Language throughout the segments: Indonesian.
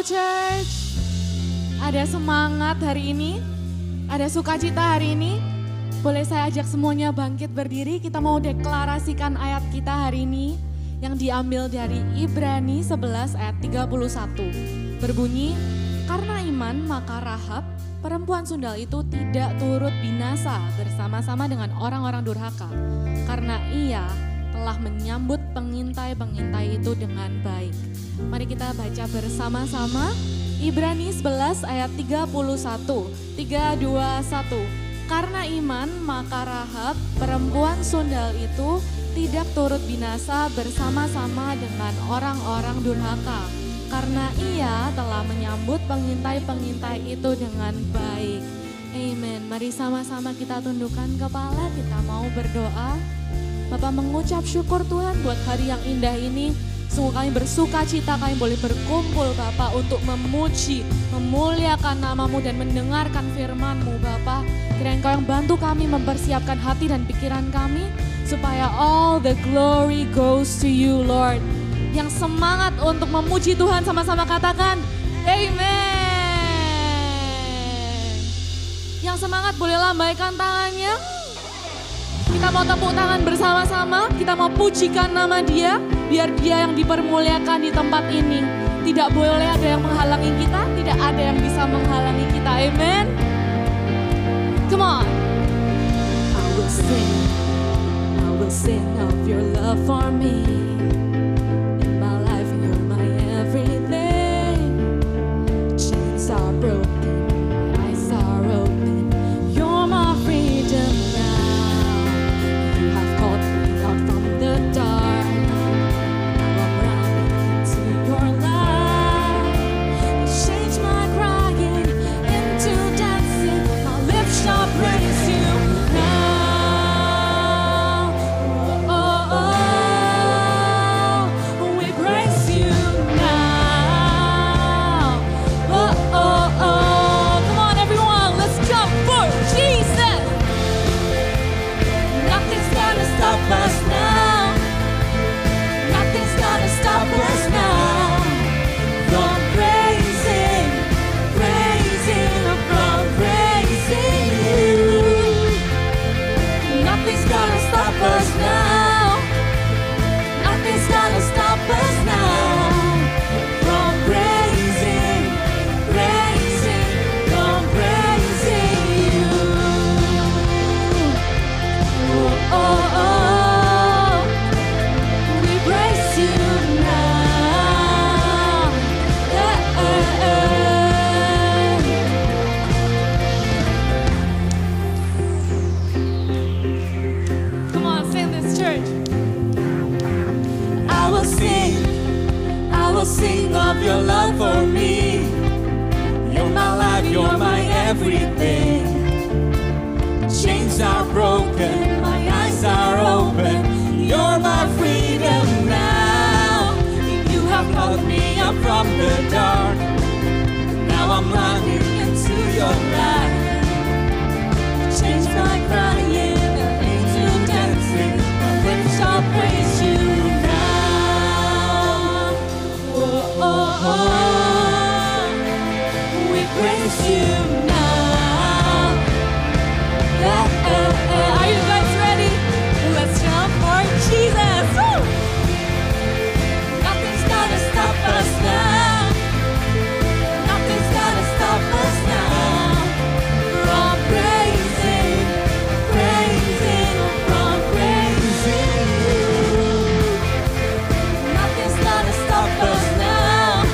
church. Ada semangat hari ini, ada sukacita hari ini. Boleh saya ajak semuanya bangkit berdiri, kita mau deklarasikan ayat kita hari ini yang diambil dari Ibrani 11 ayat 31. Berbunyi, karena iman maka Rahab, perempuan sundal itu tidak turut binasa bersama-sama dengan orang-orang durhaka. Karena ia telah menyambut pengintai-pengintai itu dengan baik. Mari kita baca bersama-sama Ibrani 11 ayat 31. 3, 2, 1. Karena iman maka Rahab, perempuan sundal itu tidak turut binasa bersama-sama dengan orang-orang durhaka. Karena ia telah menyambut pengintai-pengintai itu dengan baik. Amen. Mari sama-sama kita tundukkan kepala, kita mau berdoa. Bapak mengucap syukur Tuhan buat hari yang indah ini. Sungguh kami bersuka cita kami boleh berkumpul Bapak untuk memuji, memuliakan nama-Mu dan mendengarkan firman-Mu Bapak. Kiranya Engkau yang bantu kami mempersiapkan hati dan pikiran kami supaya all the glory goes to You Lord. Yang semangat untuk memuji Tuhan sama-sama katakan Amen. Yang semangat boleh lambaikan tangannya. Kita mau tepuk tangan bersama-sama, kita mau pujikan nama Dia, biar Dia yang dipermuliakan di tempat ini. Tidak boleh ada yang menghalangi kita, tidak ada yang bisa menghalangi kita. Amen. Come on. I will sing of Your love for me. In my life You're my everything. Chains are broken, eyes are open. You're my freedom now. The dark, now I'm running into Your light. You change my crying into dancing. My lips shall praise You now. Oh, oh, oh, we praise You now. Oh, oh, oh, come on everyone, let's jump for Jesus. Nothing's gonna stop us now. Stop us now from praising, from praising You. Nothing's gonna stop us now. Nothing's gonna stop us now from praising, from praising You. Oh, oh, oh. Sing of Your love for me. You're my life, You're my everything. Chains are broken, my eyes are open. You're my freedom now. You have called me up from the dark. Now I'm running into Your light. Change my crying into dancing. My lips shall praise You now. Oh, we praise You now. Are you guys ready? Let's jump for Jesus. Woo! Nothing's gonna stop us now. Nothing's gonna stop us now from praising, from praising You. Nothing's gonna stop us now.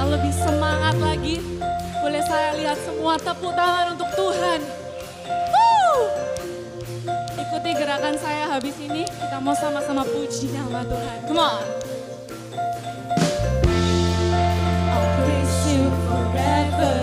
Lebih semangat lagi. Boleh saya lihat semua tepuk tangan untuk Tuhan. Ikuti gerakan saya habis ini. Kita mau sama-sama puji nama Tuhan. Come on. I'll praise You forever.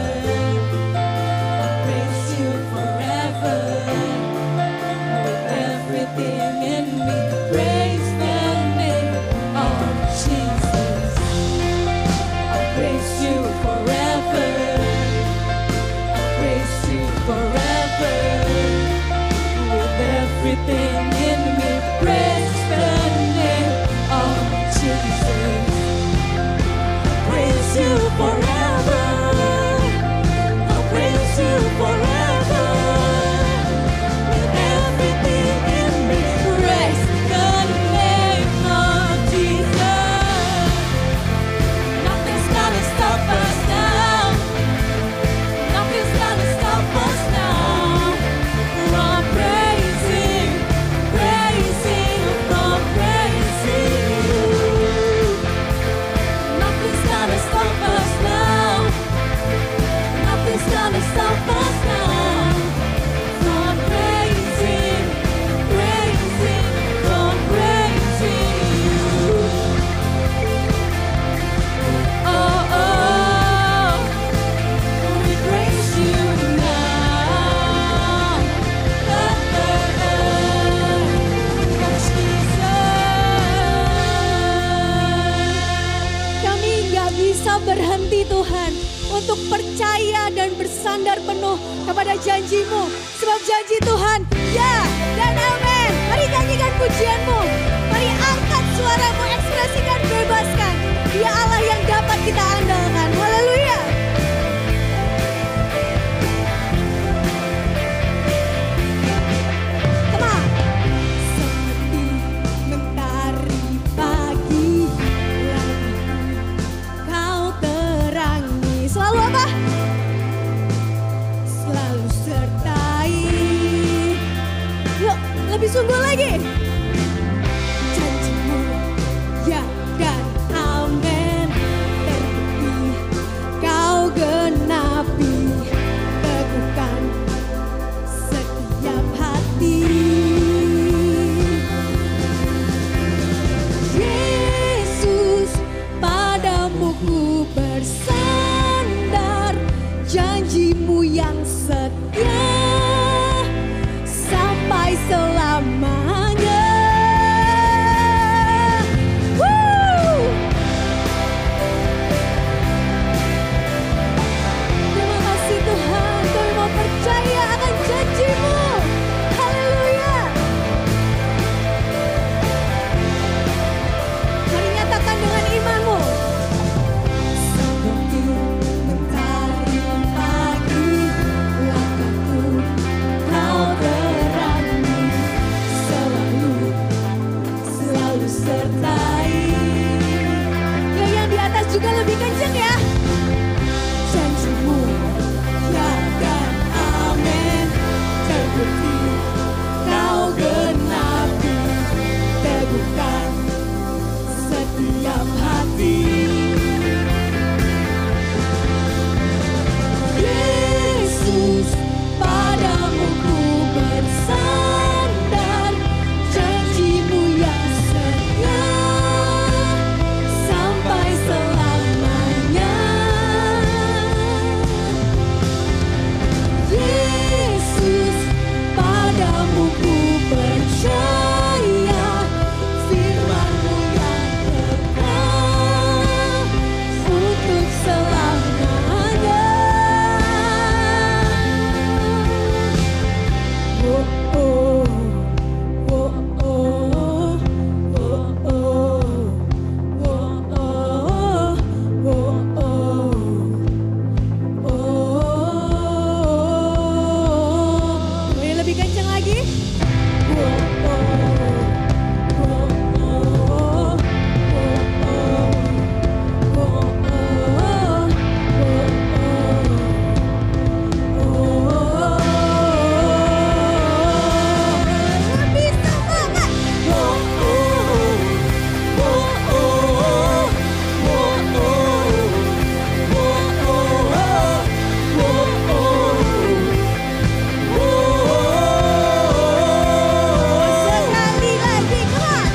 gak bisa berhenti Tuhan untuk percaya dan bersandar penuh kepada janji-Mu. Sebab janji Tuhan ya dan amin. Mari nyanyikan pujian-Mu. Mari angkat suaramu, ekspresikan, bebaskan. Dia Allah yang dapat kita andalkan. Haleluya. Come on. Seperti mentari pagi, Kau terangi. Selalu apa? Selalu sertai. Yuk, lebih sungguh lagi. Janji-Mu ya dan amin. Terbukti Kau genapi. Teguhkan setiap hati. Yesus, padamu ku bersandar. Janji-Mu yang setia sampai selamanya. Woo! Terima kasih Tuhan, kami mau percaya akan janji-Mu. Haleluya. Mari nyatakan dengan iman-Mu. Seperti mentari pagi, langkahku Kau terangi. Selalu sertai. Ya, yang di atas juga lebih kencang ya. Janji-Mu ya dan amin. Terbukti Kau genapi. Teguhkan setiap hati. Yesus, padamu ku bersandar. Janji-Mu yang setia sampai selamanya. Yesus, padamu ku percaya. Firman-Mu yang kekal untuk selamanya. Oh, oh, oh, oh, oh, oh, oh, oh, oh. Boleh lebih kencang lagi? Oh, oh, oh, lebih semangat. Sekali lagi, come on.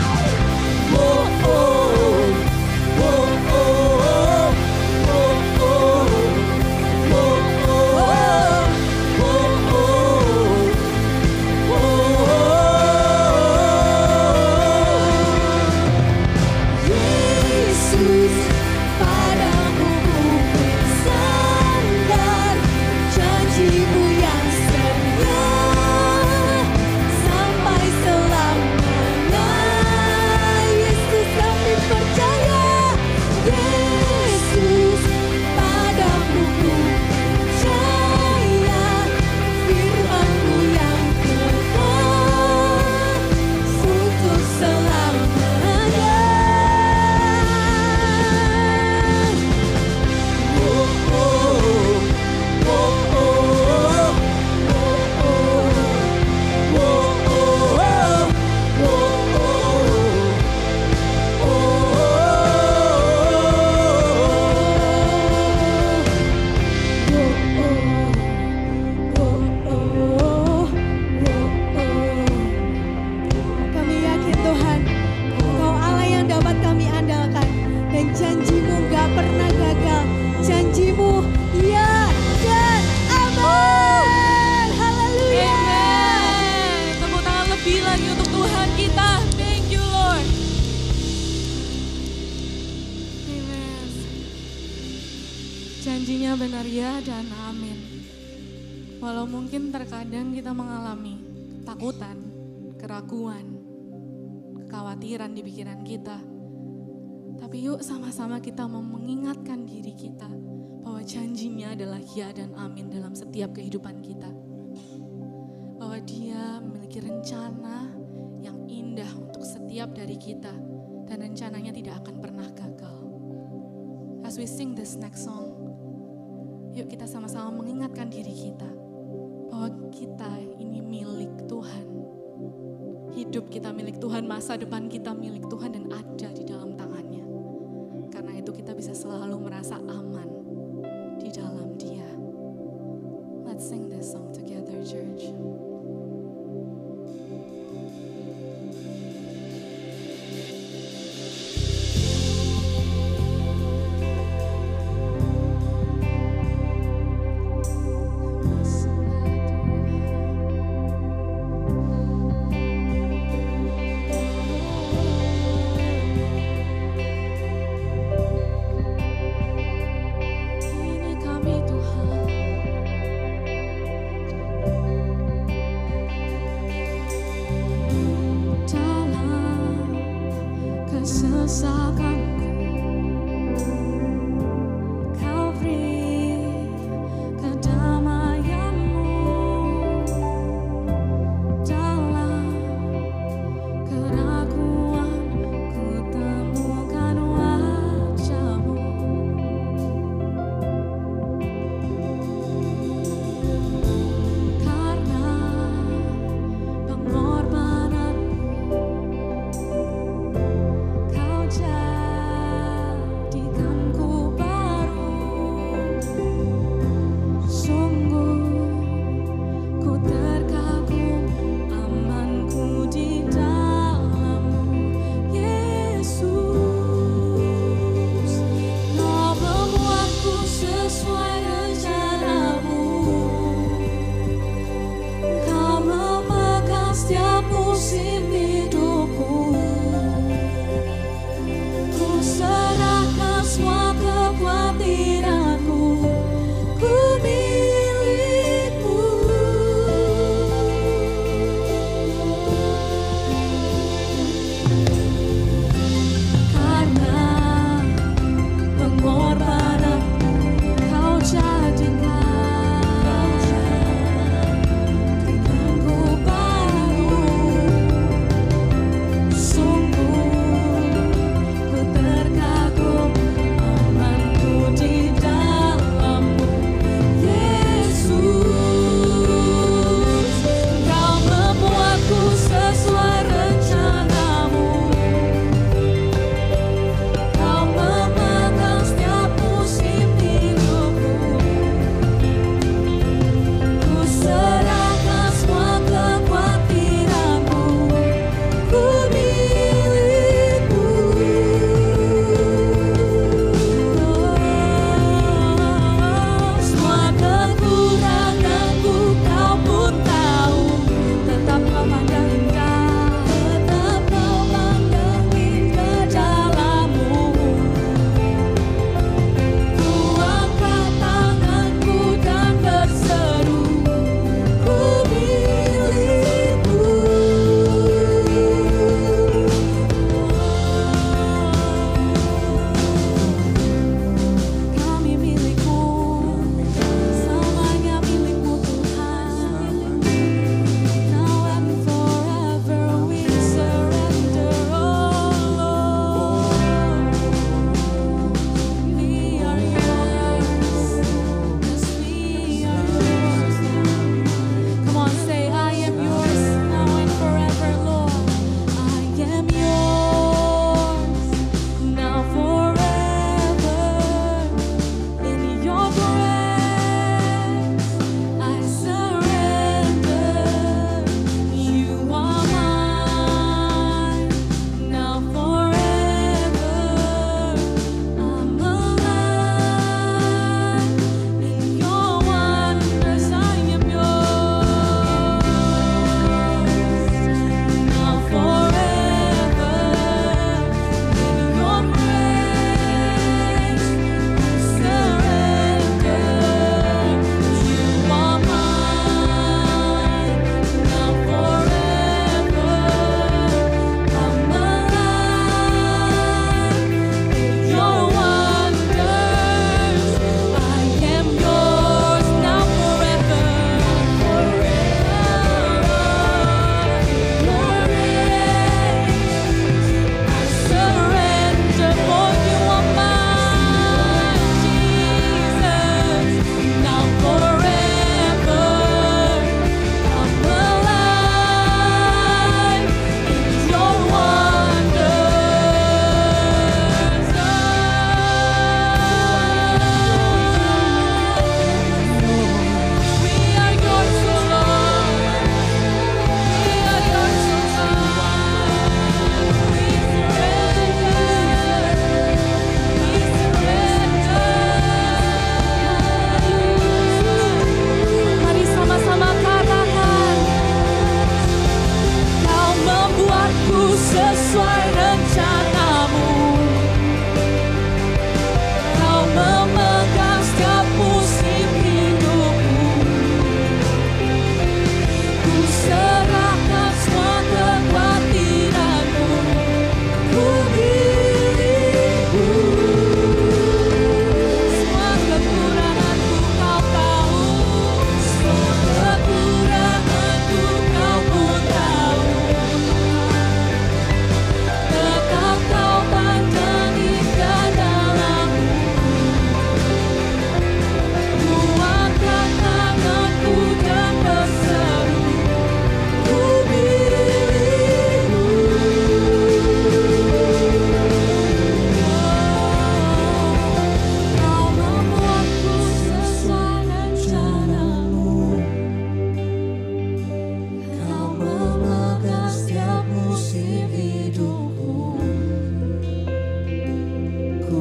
Yesus, padamu ku bersandar. Janji-Mu yang setia sampai selamanya. Yesus, kami percaya. Yesus, padamu ku percaya. Firman-Mu yang kekal untuk selamanya. Kami yakin Tuhan, Engkau Allah yang dapat kami andalkan. Dan janji-Mu gak pernah gagal. Janji-Mu ya dan amin. Haleluya. Amen. Tepuk tangan lebih lagi untuk Tuhan kita. Thank you Lord. Amen. Janjinya benar ya dan amin. Walau mungkin terkadang kita mengalami ketakutan, keraguan, kekhawatiran di pikiran kita. Tapi yuk sama-sama kita mengingatkan diri kita bahwa janjinya adalah ya dan amin dalam setiap kehidupan kita. Bahwa Dia memiliki rencana yang indah untuk setiap dari kita dan rencananya tidak akan pernah gagal. As we sing this next song, yuk kita sama-sama mengingatkan diri kita bahwa kita ini milik Tuhan. Hidup kita milik Tuhan, masa depan kita milik Tuhan dan ada di dalam tangannya. Karena itu kita bisa selalu merasa aman di dalam Dia. Let's sing this song together, church. Ini kami Tuhan.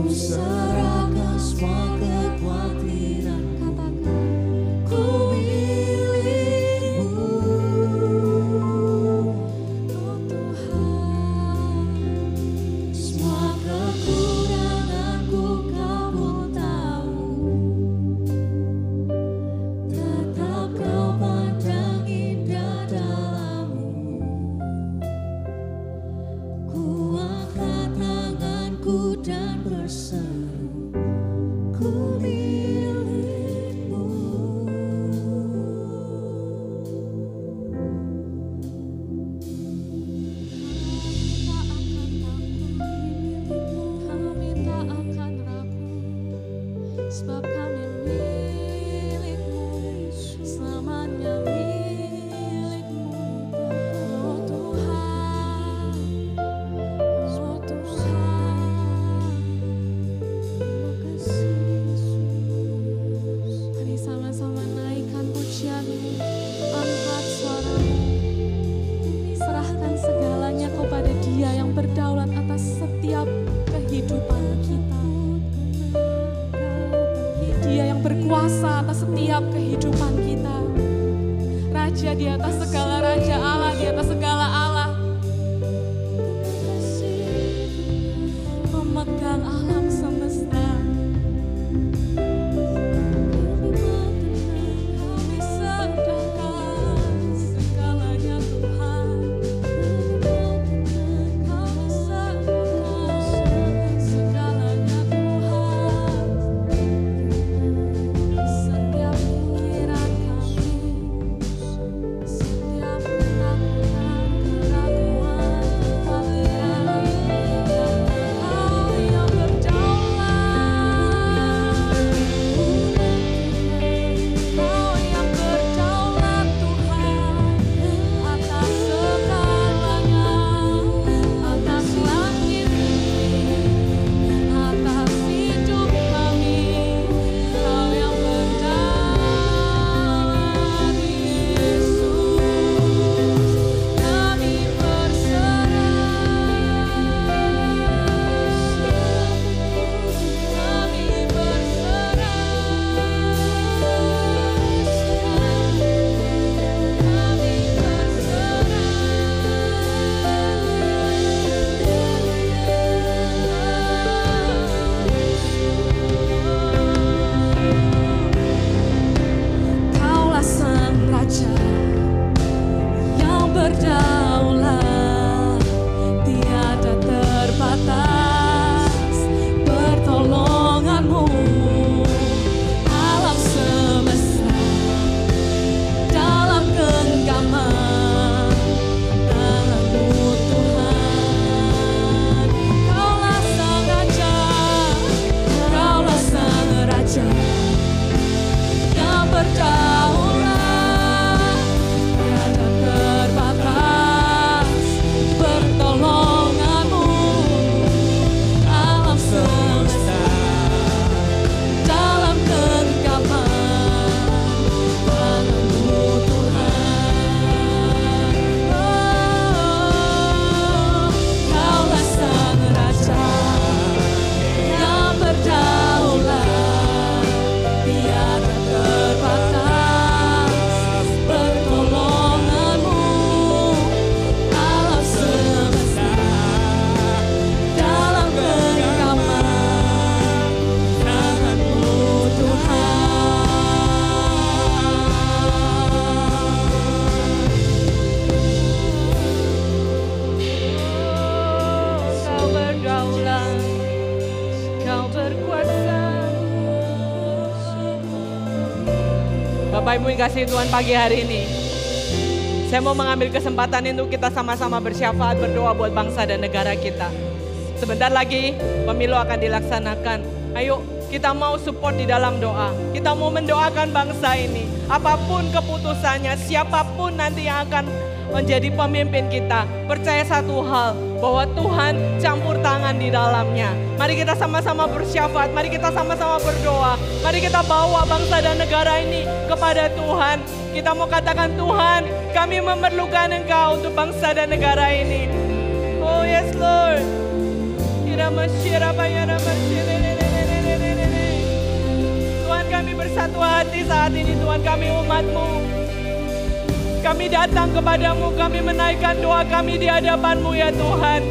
serahkan semua kekhawatiran, ku milikmu. Oh Tuhan, semua kekuranganku Kau pun tahu, tetap Kau pandang indah dalammu. Ku angkat tanganku dan berseru, ku milikmu. Kami tak akan ragu, sebab kami milikmu, selamanya milikmu. Oh Tuhan, oh Tuhan, terima kasih Yesus. Mari sama-sama naikkan pujianmu, angkat suaramu, serahkan segalanya kepada Dia yang berdaulat atas setiap kehidupan kita. Dia yang berkuasa atas setiap kehidupan kita. Raja di atas segala raja, Allah di atas segala Allah. Pemegang alam semesta. Kami serahkan segalanya Tuhan. Kami serahkan segalanya Tuhan. Setiap pikiran kami, setiap ketakutan, keraguan, aliran Kau yang berdaulat, Kau yang berdaulat Tuhan, atas segalanya, atas langit ini, atas hidup kami. Kau yang berdaulat Yesus, kami berserah, kami Kaulah sang raja yang berdaulat, tiada terbatas pertolonganmu. Alam semesta dalam genggaman tangan-Mu Tuhan. Kaulah sang raja, Kaulah sang raja yang berdaulat, tiada terbatas pertolonganmu. Alam semesta dalam genggaman tangan-Mu Tuhan. Oh, Kaulah sang raja yang berdaulat, tiada terbatas pertolonganmu. Alam semesta dalam genggaman tangan-Mu Tuhan. Kau berdaulat, Kau berkuasa. Bapak Ibu yang kasih Tuhan, pagi hari ini saya mau mengambil kesempatan ini untuk kita sama-sama bersyafaat, berdoa buat bangsa dan negara kita. Sebentar lagi pemilu akan dilaksanakan. Ayo kita mau support di dalam doa. Kita mau mendoakan bangsa ini. Apapun keputusannya, siapapun nanti yang akan menjadi pemimpin kita, percaya satu hal, bahwa Tuhan campur tangan di dalamnya. Mari kita sama-sama bersyafaat, mari kita sama-sama berdoa. Mari kita bawa bangsa dan negara ini kepada Tuhan. Kita mau katakan, Tuhan, kami memerlukan Engkau untuk bangsa dan negara ini. Oh yes Lord. Kira masyarakat, saat ini Tuhan, kami umat-Mu. Kami datang kepadamu, kami menaikkan doa kami di hadapan-Mu ya Tuhan.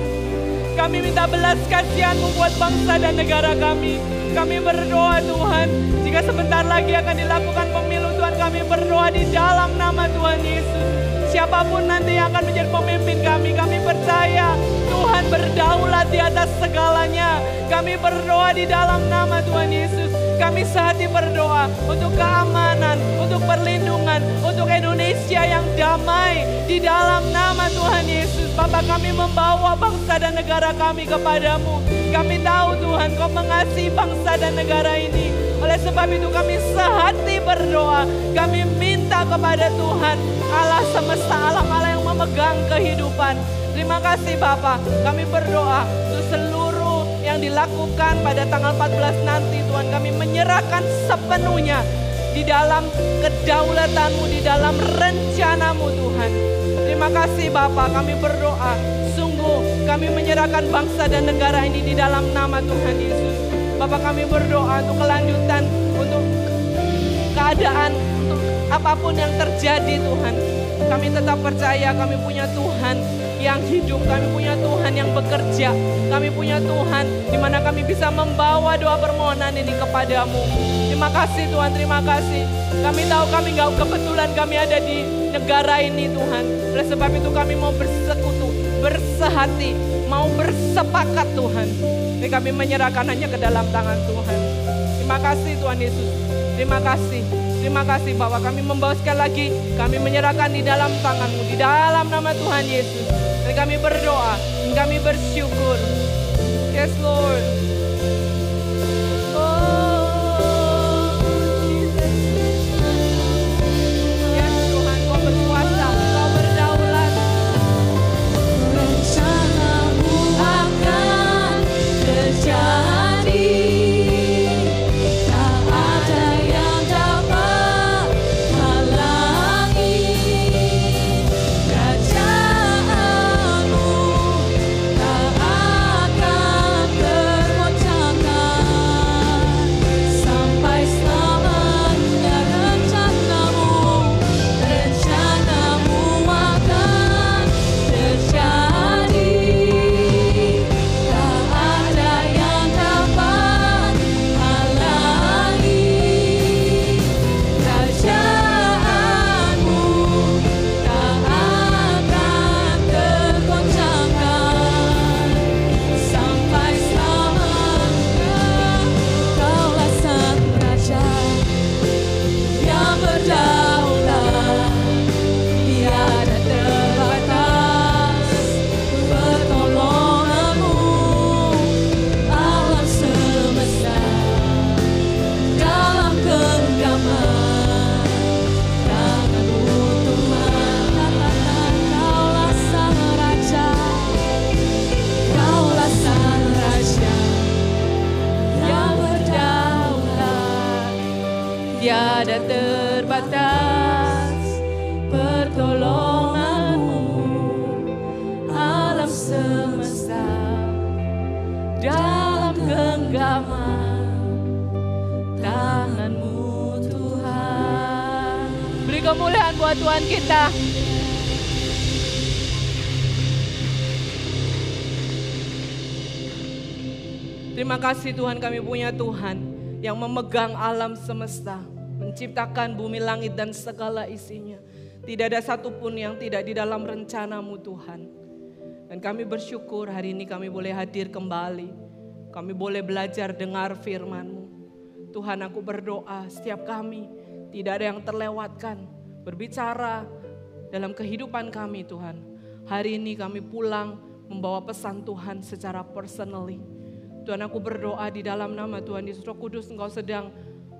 Kami minta belas kasihan-Mu buat bangsa dan negara kami. Kami berdoa Tuhan, jika sebentar lagi akan dilakukan pemilu Tuhan, kami berdoa di dalam nama Tuhan Yesus. Siapapun nanti yang akan menjadi pemimpin kami percaya Tuhan berdaulat di atas segalanya. Kami berdoa di dalam nama Tuhan Yesus. Kami sehati berdoa untuk keamanan, untuk perlindungan, untuk Indonesia yang damai di dalam nama Tuhan Yesus. Bapa, kami membawa bangsa dan negara kami kepadamu. Kami tahu Tuhan, Kau mengasihi bangsa dan negara ini. Oleh sebab itu kami sehati berdoa. Kami minta kepada Tuhan, Allah semesta, Allah yang memegang kehidupan. Terima kasih Bapa, kami berdoa untuk seluruh yang dilakukan pada tanggal 14 nanti Tuhan. Kami menyerahkan sepenuhnya di dalam kedaulatan-Mu, di dalam rencana-Mu Tuhan. Terima kasih Bapa, kami berdoa. Sungguh kami menyerahkan bangsa dan negara ini di dalam nama Tuhan Yesus. Bapa, kami berdoa untuk kelanjutan, untuk keadaan, untuk apapun yang terjadi Tuhan. Kami tetap percaya kami punya Tuhan yang hidup, kami punya Tuhan yang bekerja, kami punya Tuhan di mana kami bisa membawa doa permohonan ini kepadamu. Terima kasih Tuhan, terima kasih. Kami tahu kami gak kebetulan kami ada di negara ini Tuhan. Oleh sebab itu kami mau bersekutu, bersehati, mau bersepakat Tuhan. Jadi kami menyerahkan hanya ke dalam tangan Tuhan. Terima kasih Tuhan Yesus, terima kasih. Terima kasih bahwa kami membawa sekali lagi, kami menyerahkan di dalam tangan-Mu, di dalam nama Tuhan Yesus. Dan kami berdoa, dan kami bersyukur. Yes Lord. Oh, yes Tuhan, Kau berkuasa, Kau berdaulat. Rencana-Mu akan terjadi. Tiada terbatas pertolongan-Mu, alam semesta dalam genggaman tangan-Mu Tuhan. Beri kemuliaan buat Tuhan kita. Terima kasih Tuhan, kami punya Tuhan yang memegang alam semesta, menciptakan bumi langit dan segala isinya. Tidak ada satupun yang tidak di dalam rencana-Mu Tuhan. Dan kami bersyukur hari ini kami boleh hadir kembali. Kami boleh belajar dengar firman-Mu. Tuhan, aku berdoa setiap kami tidak ada yang terlewatkan. Berbicara dalam kehidupan kami Tuhan. Hari ini kami pulang membawa pesan Tuhan secara personally. Tuhan, aku berdoa di dalam nama Tuhan Yesus Roh Kudus, Engkau sedang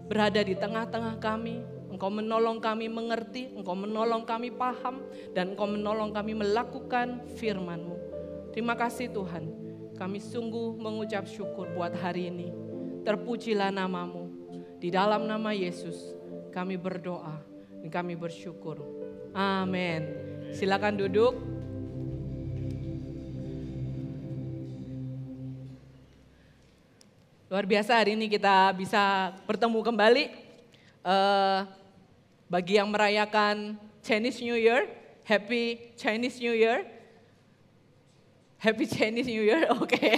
berada di tengah-tengah kami. Engkau menolong kami mengerti, Engkau menolong kami paham, dan Engkau menolong kami melakukan firman-Mu. Terima kasih Tuhan, kami sungguh mengucap syukur buat hari ini. Terpujilah nama-Mu. Di dalam nama Yesus kami berdoa dan kami bersyukur. Amin. Silakan duduk. Luar biasa hari ini kita bisa bertemu kembali. Bagi yang merayakan Chinese New Year, Happy Chinese New Year. Happy Chinese New Year, oke.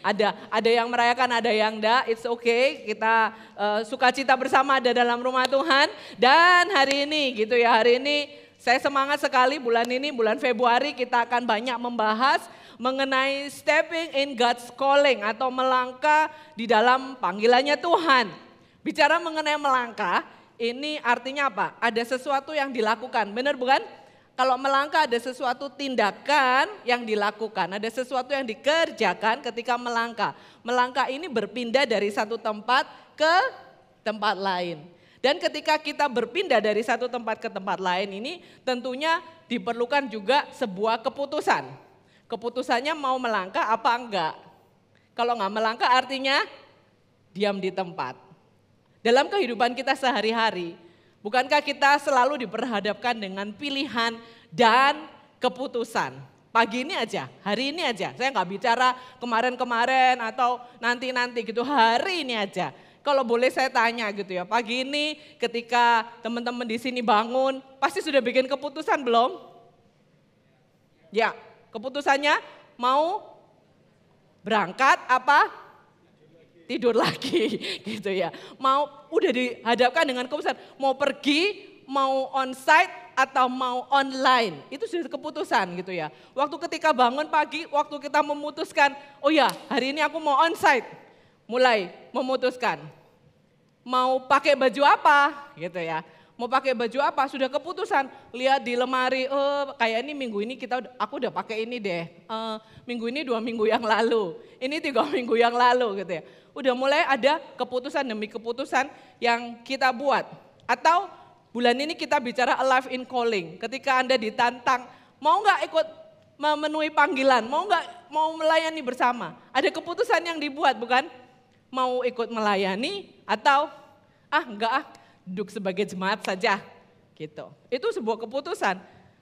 Ada yang merayakan, ada yang enggak, it's okay. Kita sukacita bersama ada dalam rumah Tuhan. Dan hari ini gitu ya, hari ini saya semangat sekali bulan ini, bulan Februari kita akan banyak membahas mengenai stepping in God's calling atau melangkah di dalam panggilannya Tuhan. Bicara mengenai melangkah, ini artinya apa? Ada sesuatu yang dilakukan, benar bukan? Kalau melangkah ada sesuatu tindakan yang dilakukan, ada sesuatu yang dikerjakan ketika melangkah. Melangkah ini berpindah dari satu tempat ke tempat lain. Dan ketika kita berpindah dari satu tempat ke tempat lain ini tentunya diperlukan juga sebuah keputusan. Keputusannya mau melangkah apa enggak. Kalau enggak melangkah artinya diam di tempat. Dalam kehidupan kita sehari-hari, bukankah kita selalu diperhadapkan dengan pilihan dan keputusan? Pagi ini aja, hari ini aja. Saya nggak bicara kemarin-kemarin atau nanti-nanti gitu, hari ini aja. Kalau boleh saya tanya gitu ya, pagi ini ketika teman-teman di sini bangun, pasti sudah bikin keputusan belum? Ya, keputusannya mau berangkat apa? Tidur lagi gitu ya. Mau udah dihadapkan dengan keputusan mau pergi, mau onsite atau mau online. Itu sudah keputusan gitu ya. Waktu ketika bangun pagi, waktu kita memutuskan, oh ya hari ini aku mau onsite. Mulai memutuskan. Mau pakai baju apa gitu ya. Mau pakai baju apa sudah keputusan. Lihat di lemari, kayak ini minggu ini aku udah pakai ini deh. Minggu ini 2 minggu yang lalu. Ini 3 minggu yang lalu gitu ya. Udah mulai ada keputusan demi keputusan yang kita buat. Atau bulan ini kita bicara alive in calling. Ketika Anda ditantang, mau nggak ikut memenuhi panggilan, mau melayani bersama. Ada keputusan yang dibuat bukan? Mau ikut melayani atau enggak duduk sebagai jemaat saja gitu. Itu sebuah keputusan.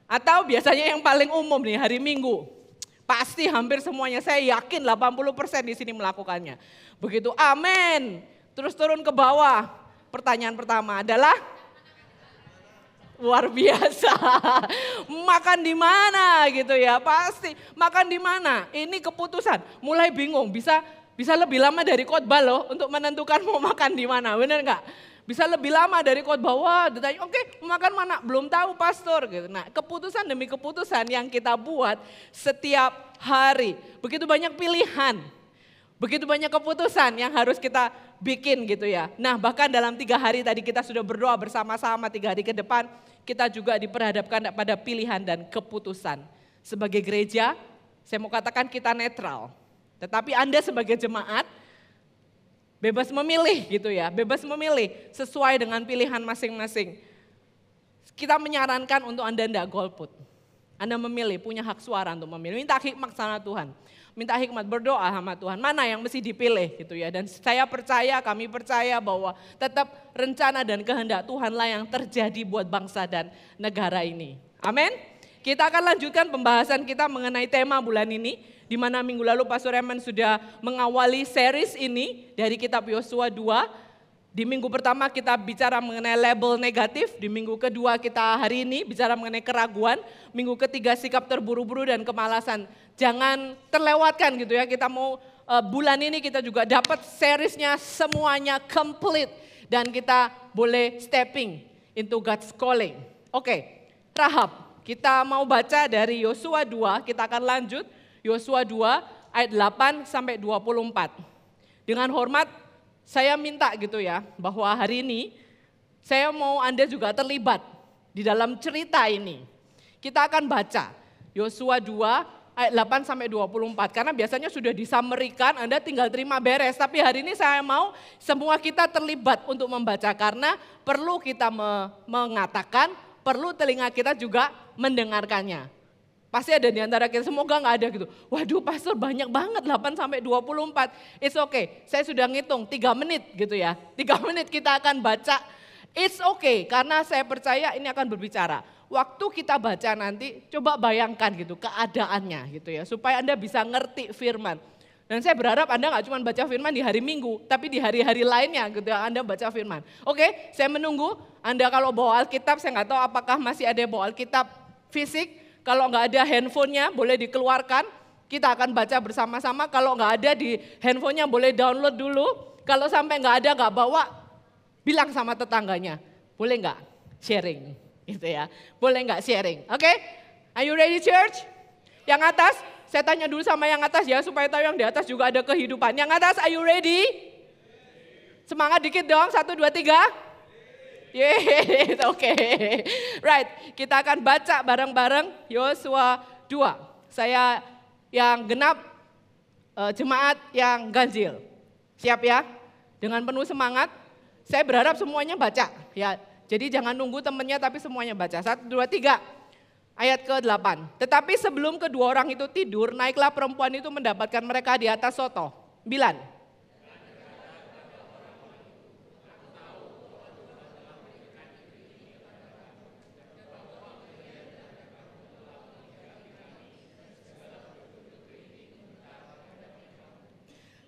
Atau biasanya yang paling umum nih hari Minggu. Pasti hampir semuanya, saya yakin 80% di sini melakukannya. Begitu amin, terus turun ke bawah. Pertanyaan pertama adalah, luar biasa, makan di mana gitu ya, pasti makan di mana. Ini keputusan, mulai bingung, bisa lebih lama dari khotbah loh untuk menentukan mau makan di mana, benar nggak? Bisa lebih lama dari khotbah, wah ditanya, oke, mau makan mana? Belum tahu pastor gitu. Nah, keputusan demi keputusan yang kita buat setiap hari. Begitu banyak pilihan, begitu banyak keputusan yang harus kita bikin gitu ya. Nah, bahkan dalam 3 hari tadi kita sudah berdoa bersama-sama 3 hari ke depan, kita juga diperhadapkan pada pilihan dan keputusan. Sebagai gereja, saya mau katakan kita netral. Tetapi Anda sebagai jemaat, bebas memilih gitu ya, bebas memilih sesuai dengan pilihan masing-masing. Kita menyarankan untuk Anda tidak golput. Anda memilih, punya hak suara untuk memilih. Minta hikmat sama Tuhan. Minta hikmat, berdoa sama Tuhan. Mana yang mesti dipilih gitu ya. Dan saya percaya, kami percaya bahwa tetap rencana dan kehendak Tuhanlah yang terjadi buat bangsa dan negara ini. Amin. Kita akan lanjutkan pembahasan kita mengenai tema bulan ini. Di mana minggu lalu Pastor Eman sudah mengawali series ini dari kitab Yosua 2. Di minggu pertama kita bicara mengenai label negatif, di minggu kedua kita hari ini bicara mengenai keraguan, minggu ketiga sikap terburu-buru dan kemalasan. Jangan terlewatkan gitu ya, kita mau bulan ini kita juga dapat seriesnya semuanya complete dan kita boleh stepping into God's calling. Oke, Rahab, kita mau baca dari Yosua 2, kita akan lanjut. Yosua 2 ayat 8 sampai 24. Dengan hormat saya minta gitu ya bahwa hari ini saya mau Anda juga terlibat di dalam cerita ini. Kita akan baca Yosua 2 ayat 8 sampai 24 karena biasanya sudah disamerikan, Anda tinggal terima beres. Tapi hari ini saya mau semua kita terlibat untuk membaca karena perlu kita mengatakan, perlu telinga kita juga mendengarkannya. Pasti ada di antara kita, semoga nggak ada gitu. Waduh pastor banyak banget 8 sampai 24. It's okay, saya sudah ngitung 3 menit gitu ya. 3 menit kita akan baca. It's okay, karena saya percaya ini akan berbicara. Waktu kita baca nanti, coba bayangkan gitu keadaannya gitu ya. Supaya Anda bisa ngerti firman. Dan saya berharap Anda nggak cuma baca firman di hari Minggu, tapi di hari-hari lainnya gitu Anda baca firman. Oke, saya menunggu Anda kalau bawa Alkitab, saya nggak tahu apakah masih ada yang bawa Alkitab fisik. Kalau nggak ada handphonenya boleh dikeluarkan, kita akan baca bersama-sama. Kalau nggak ada di handphonenya boleh download dulu. Kalau sampai nggak ada, nggak bawa, bilang sama tetangganya, boleh nggak sharing gitu ya. Boleh nggak sharing, oke? Are you ready church? Yang atas, saya tanya dulu sama yang atas ya, supaya tahu yang di atas juga ada kehidupan. Yang atas, are you ready? Semangat dikit dong, 1, 2, 3. Yeay, oke. Right, kita akan baca bareng-bareng Yosua 2. Saya yang genap, jemaat yang ganjil. Siap ya? Dengan penuh semangat, saya berharap semuanya baca. Ya, jadi jangan nunggu temennya tapi semuanya baca. 1, 2, 3. Ayat ke-8. Tetapi sebelum kedua orang itu tidur, naiklah perempuan itu mendapatkan mereka di atas soto. 9.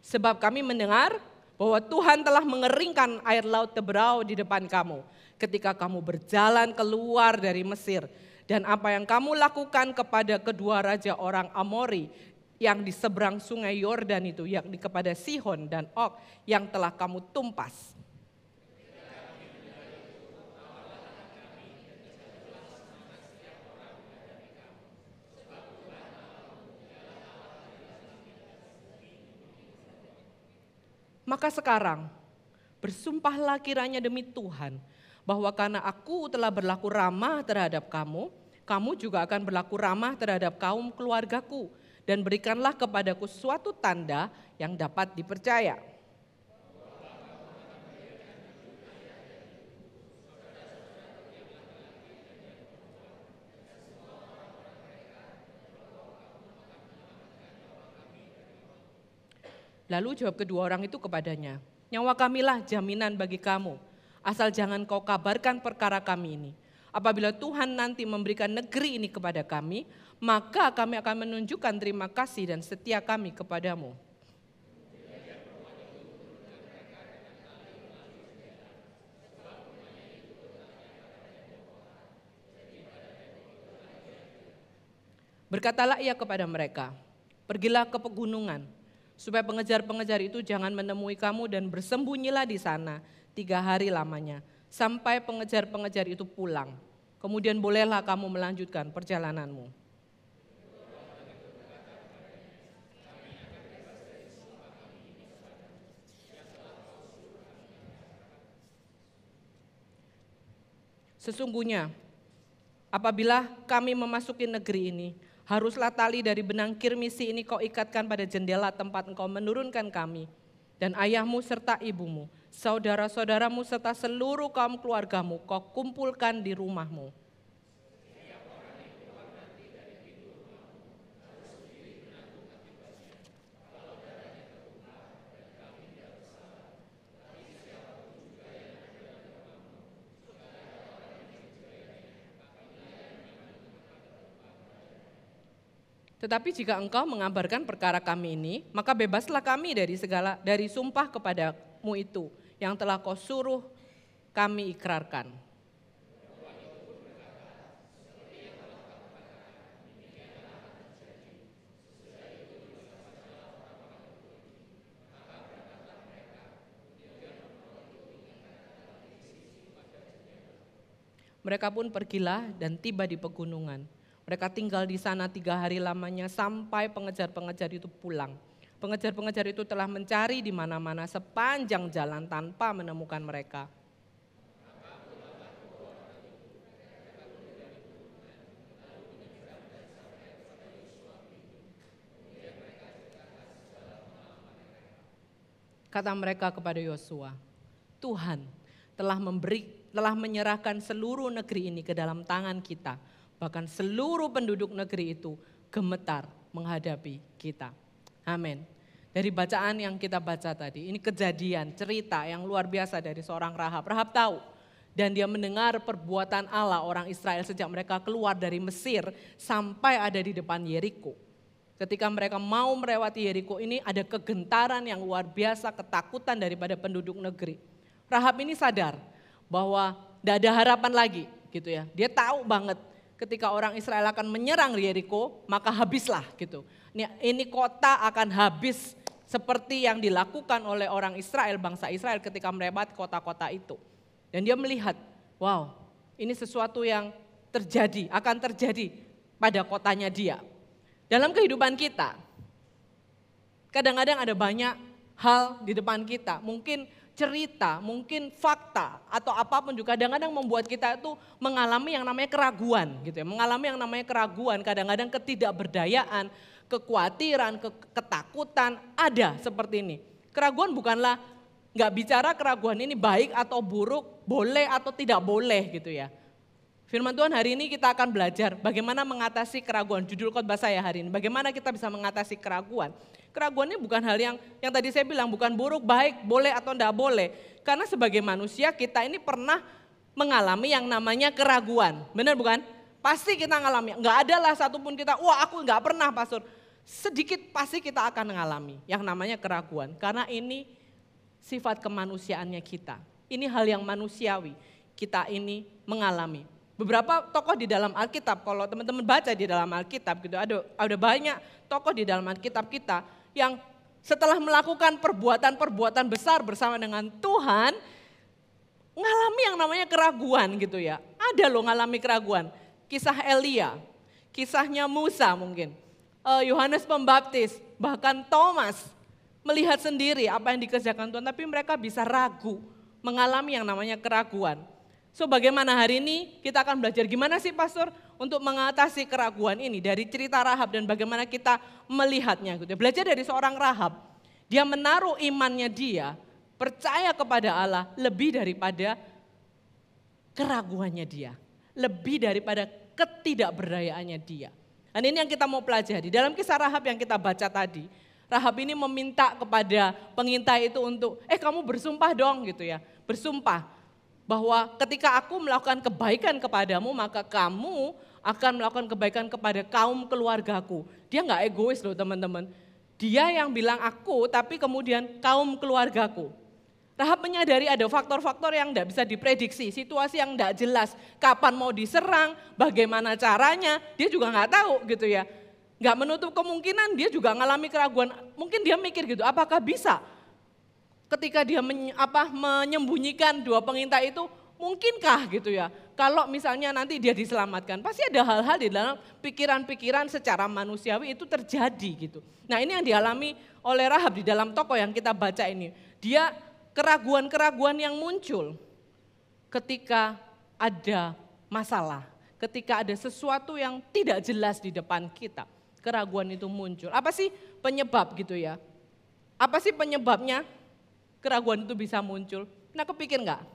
Sebab kami mendengar bahwa Tuhan telah mengeringkan air laut Teberau di depan kamu ketika kamu berjalan keluar dari Mesir. Dan apa yang kamu lakukan kepada kedua raja orang Amori yang di seberang sungai Yordan itu, yakni kepada Sihon dan Og yang telah kamu tumpas. Maka sekarang bersumpahlah kiranya demi Tuhan bahwa karena aku telah berlaku ramah terhadap kamu, kamu juga akan berlaku ramah terhadap kaum keluargaku, dan berikanlah kepadaku suatu tanda yang dapat dipercaya. Lalu jawab kedua orang itu kepadanya, nyawa kamilah jaminan bagi kamu, asal jangan kau kabarkan perkara kami ini. Apabila Tuhan nanti memberikan negeri ini kepada kami, maka kami akan menunjukkan terima kasih dan setia kami kepadamu. Berkatalah ia kepada mereka, pergilah ke pegunungan, supaya pengejar-pengejar itu jangan menemui kamu dan bersembunyilah di sana 3 hari lamanya, sampai pengejar-pengejar itu pulang. Kemudian bolehlah kamu melanjutkan perjalananmu. Sesungguhnya, apabila kami memasuki negeri ini, haruslah tali dari benang kirmisi ini kau ikatkan pada jendela tempat engkau menurunkan kami, dan ayahmu serta ibumu, saudara-saudaramu serta seluruh kaum keluargamu kau kumpulkan di rumahmu. Tetapi jika engkau mengabarkan perkara kami ini, maka bebaslah kami dari sumpah kepadamu itu yang telah kau suruh kami ikrarkan. Mereka pun pergilah dan tiba di pegunungan. Mereka tinggal di sana 3 hari lamanya sampai pengejar-pengejar itu pulang. Pengejar-pengejar itu telah mencari di mana-mana sepanjang jalan tanpa menemukan mereka. Kata mereka kepada Yosua, Tuhan telah menyerahkan seluruh negeri ini ke dalam tangan kita. Bahkan seluruh penduduk negeri itu gemetar menghadapi kita. Amin. Dari bacaan yang kita baca tadi, ini kejadian, cerita yang luar biasa dari seorang Rahab. Rahab tahu dan dia mendengar perbuatan Allah orang Israel sejak mereka keluar dari Mesir sampai ada di depan Yeriko. Ketika mereka mau melewati Yeriko ini ada kegentaran yang luar biasa, ketakutan daripada penduduk negeri. Rahab ini sadar bahwa tidak ada harapan lagi gitu ya. Dia tahu banget ketika orang Israel akan menyerang Yeriko maka habislah gitu. Ini kota akan habis seperti yang dilakukan oleh orang Israel, bangsa Israel ketika melewati kota-kota itu. Dan dia melihat, wow, ini sesuatu yang akan terjadi pada kotanya dia. Dalam kehidupan kita, kadang-kadang ada banyak hal di depan kita, mungkin cerita, mungkin fakta atau apapun juga kadang-kadang membuat kita itu mengalami yang namanya keraguan gitu ya. Mengalami yang namanya keraguan, kadang-kadang ketidakberdayaan, kekhawatiran, ketakutan ada seperti ini. Keraguan bukanlah, nggak bicara keraguan ini baik atau buruk, boleh atau tidak boleh gitu ya. Firman Tuhan hari ini kita akan belajar bagaimana mengatasi keraguan. Judul khotbah saya hari ini, bagaimana kita bisa mengatasi keraguan. Keraguan ini bukan hal yang tadi saya bilang bukan buruk, baik, boleh atau tidak boleh. Karena sebagai manusia kita ini pernah mengalami yang namanya keraguan. Benar bukan? Pasti kita mengalami. Enggak ada lah satupun kita, wah aku enggak pernah pastor. Sedikit pasti kita akan mengalami yang namanya keraguan. Karena ini sifat kemanusiaannya kita. Ini hal yang manusiawi. Kita ini mengalami. Beberapa tokoh di dalam Alkitab, kalau teman-teman baca di dalam Alkitab gitu, ada banyak tokoh di dalam Alkitab kita yang setelah melakukan perbuatan-perbuatan besar bersama dengan Tuhan, ngalami yang namanya keraguan gitu ya. Ada loh ngalami keraguan. Kisah Elia, kisahnya Musa mungkin, Yohanes Pembaptis, bahkan Thomas melihat sendiri apa yang dikerjakan Tuhan, tapi mereka bisa ragu, mengalami yang namanya keraguan. So bagaimana hari ini kita akan belajar gimana sih pastor untuk mengatasi keraguan ini dari cerita Rahab dan bagaimana kita melihatnya gitu. Belajar dari seorang Rahab, dia menaruh imannya dia, percaya kepada Allah lebih daripada keraguannya dia, lebih daripada ketidakberdayaannya dia. Dan ini yang kita mau pelajari. Dalam kisah Rahab yang kita baca tadi, Rahab ini meminta kepada pengintai itu untuk, kamu bersumpah dong gitu ya, bersumpah. Bahwa ketika aku melakukan kebaikan kepadamu, maka kamu akan melakukan kebaikan kepada kaum keluargaku. Dia nggak egois loh teman-teman. Dia yang bilang aku, tapi kemudian kaum keluargaku. Rahab menyadari ada faktor-faktor yang nggak bisa diprediksi, situasi yang nggak jelas. Kapan mau diserang, bagaimana caranya, dia juga nggak tahu gitu ya. Nggak menutup kemungkinan dia juga mengalami keraguan. Mungkin dia mikir gitu, apakah bisa? Ketika dia menyembunyikan dua pengintai itu, mungkinkah gitu ya? Kalau misalnya nanti dia diselamatkan, pasti ada hal-hal di dalam pikiran-pikiran secara manusiawi itu terjadi gitu. Nah ini yang dialami oleh Rahab di dalam tokoh yang kita baca ini. Dia keraguan-keraguan yang muncul ketika ada masalah, ketika ada sesuatu yang tidak jelas di depan kita. Keraguan itu muncul. Apa sih penyebab gitu ya? Apa sih penyebabnya? Keraguan itu bisa muncul. Nah kepikir enggak?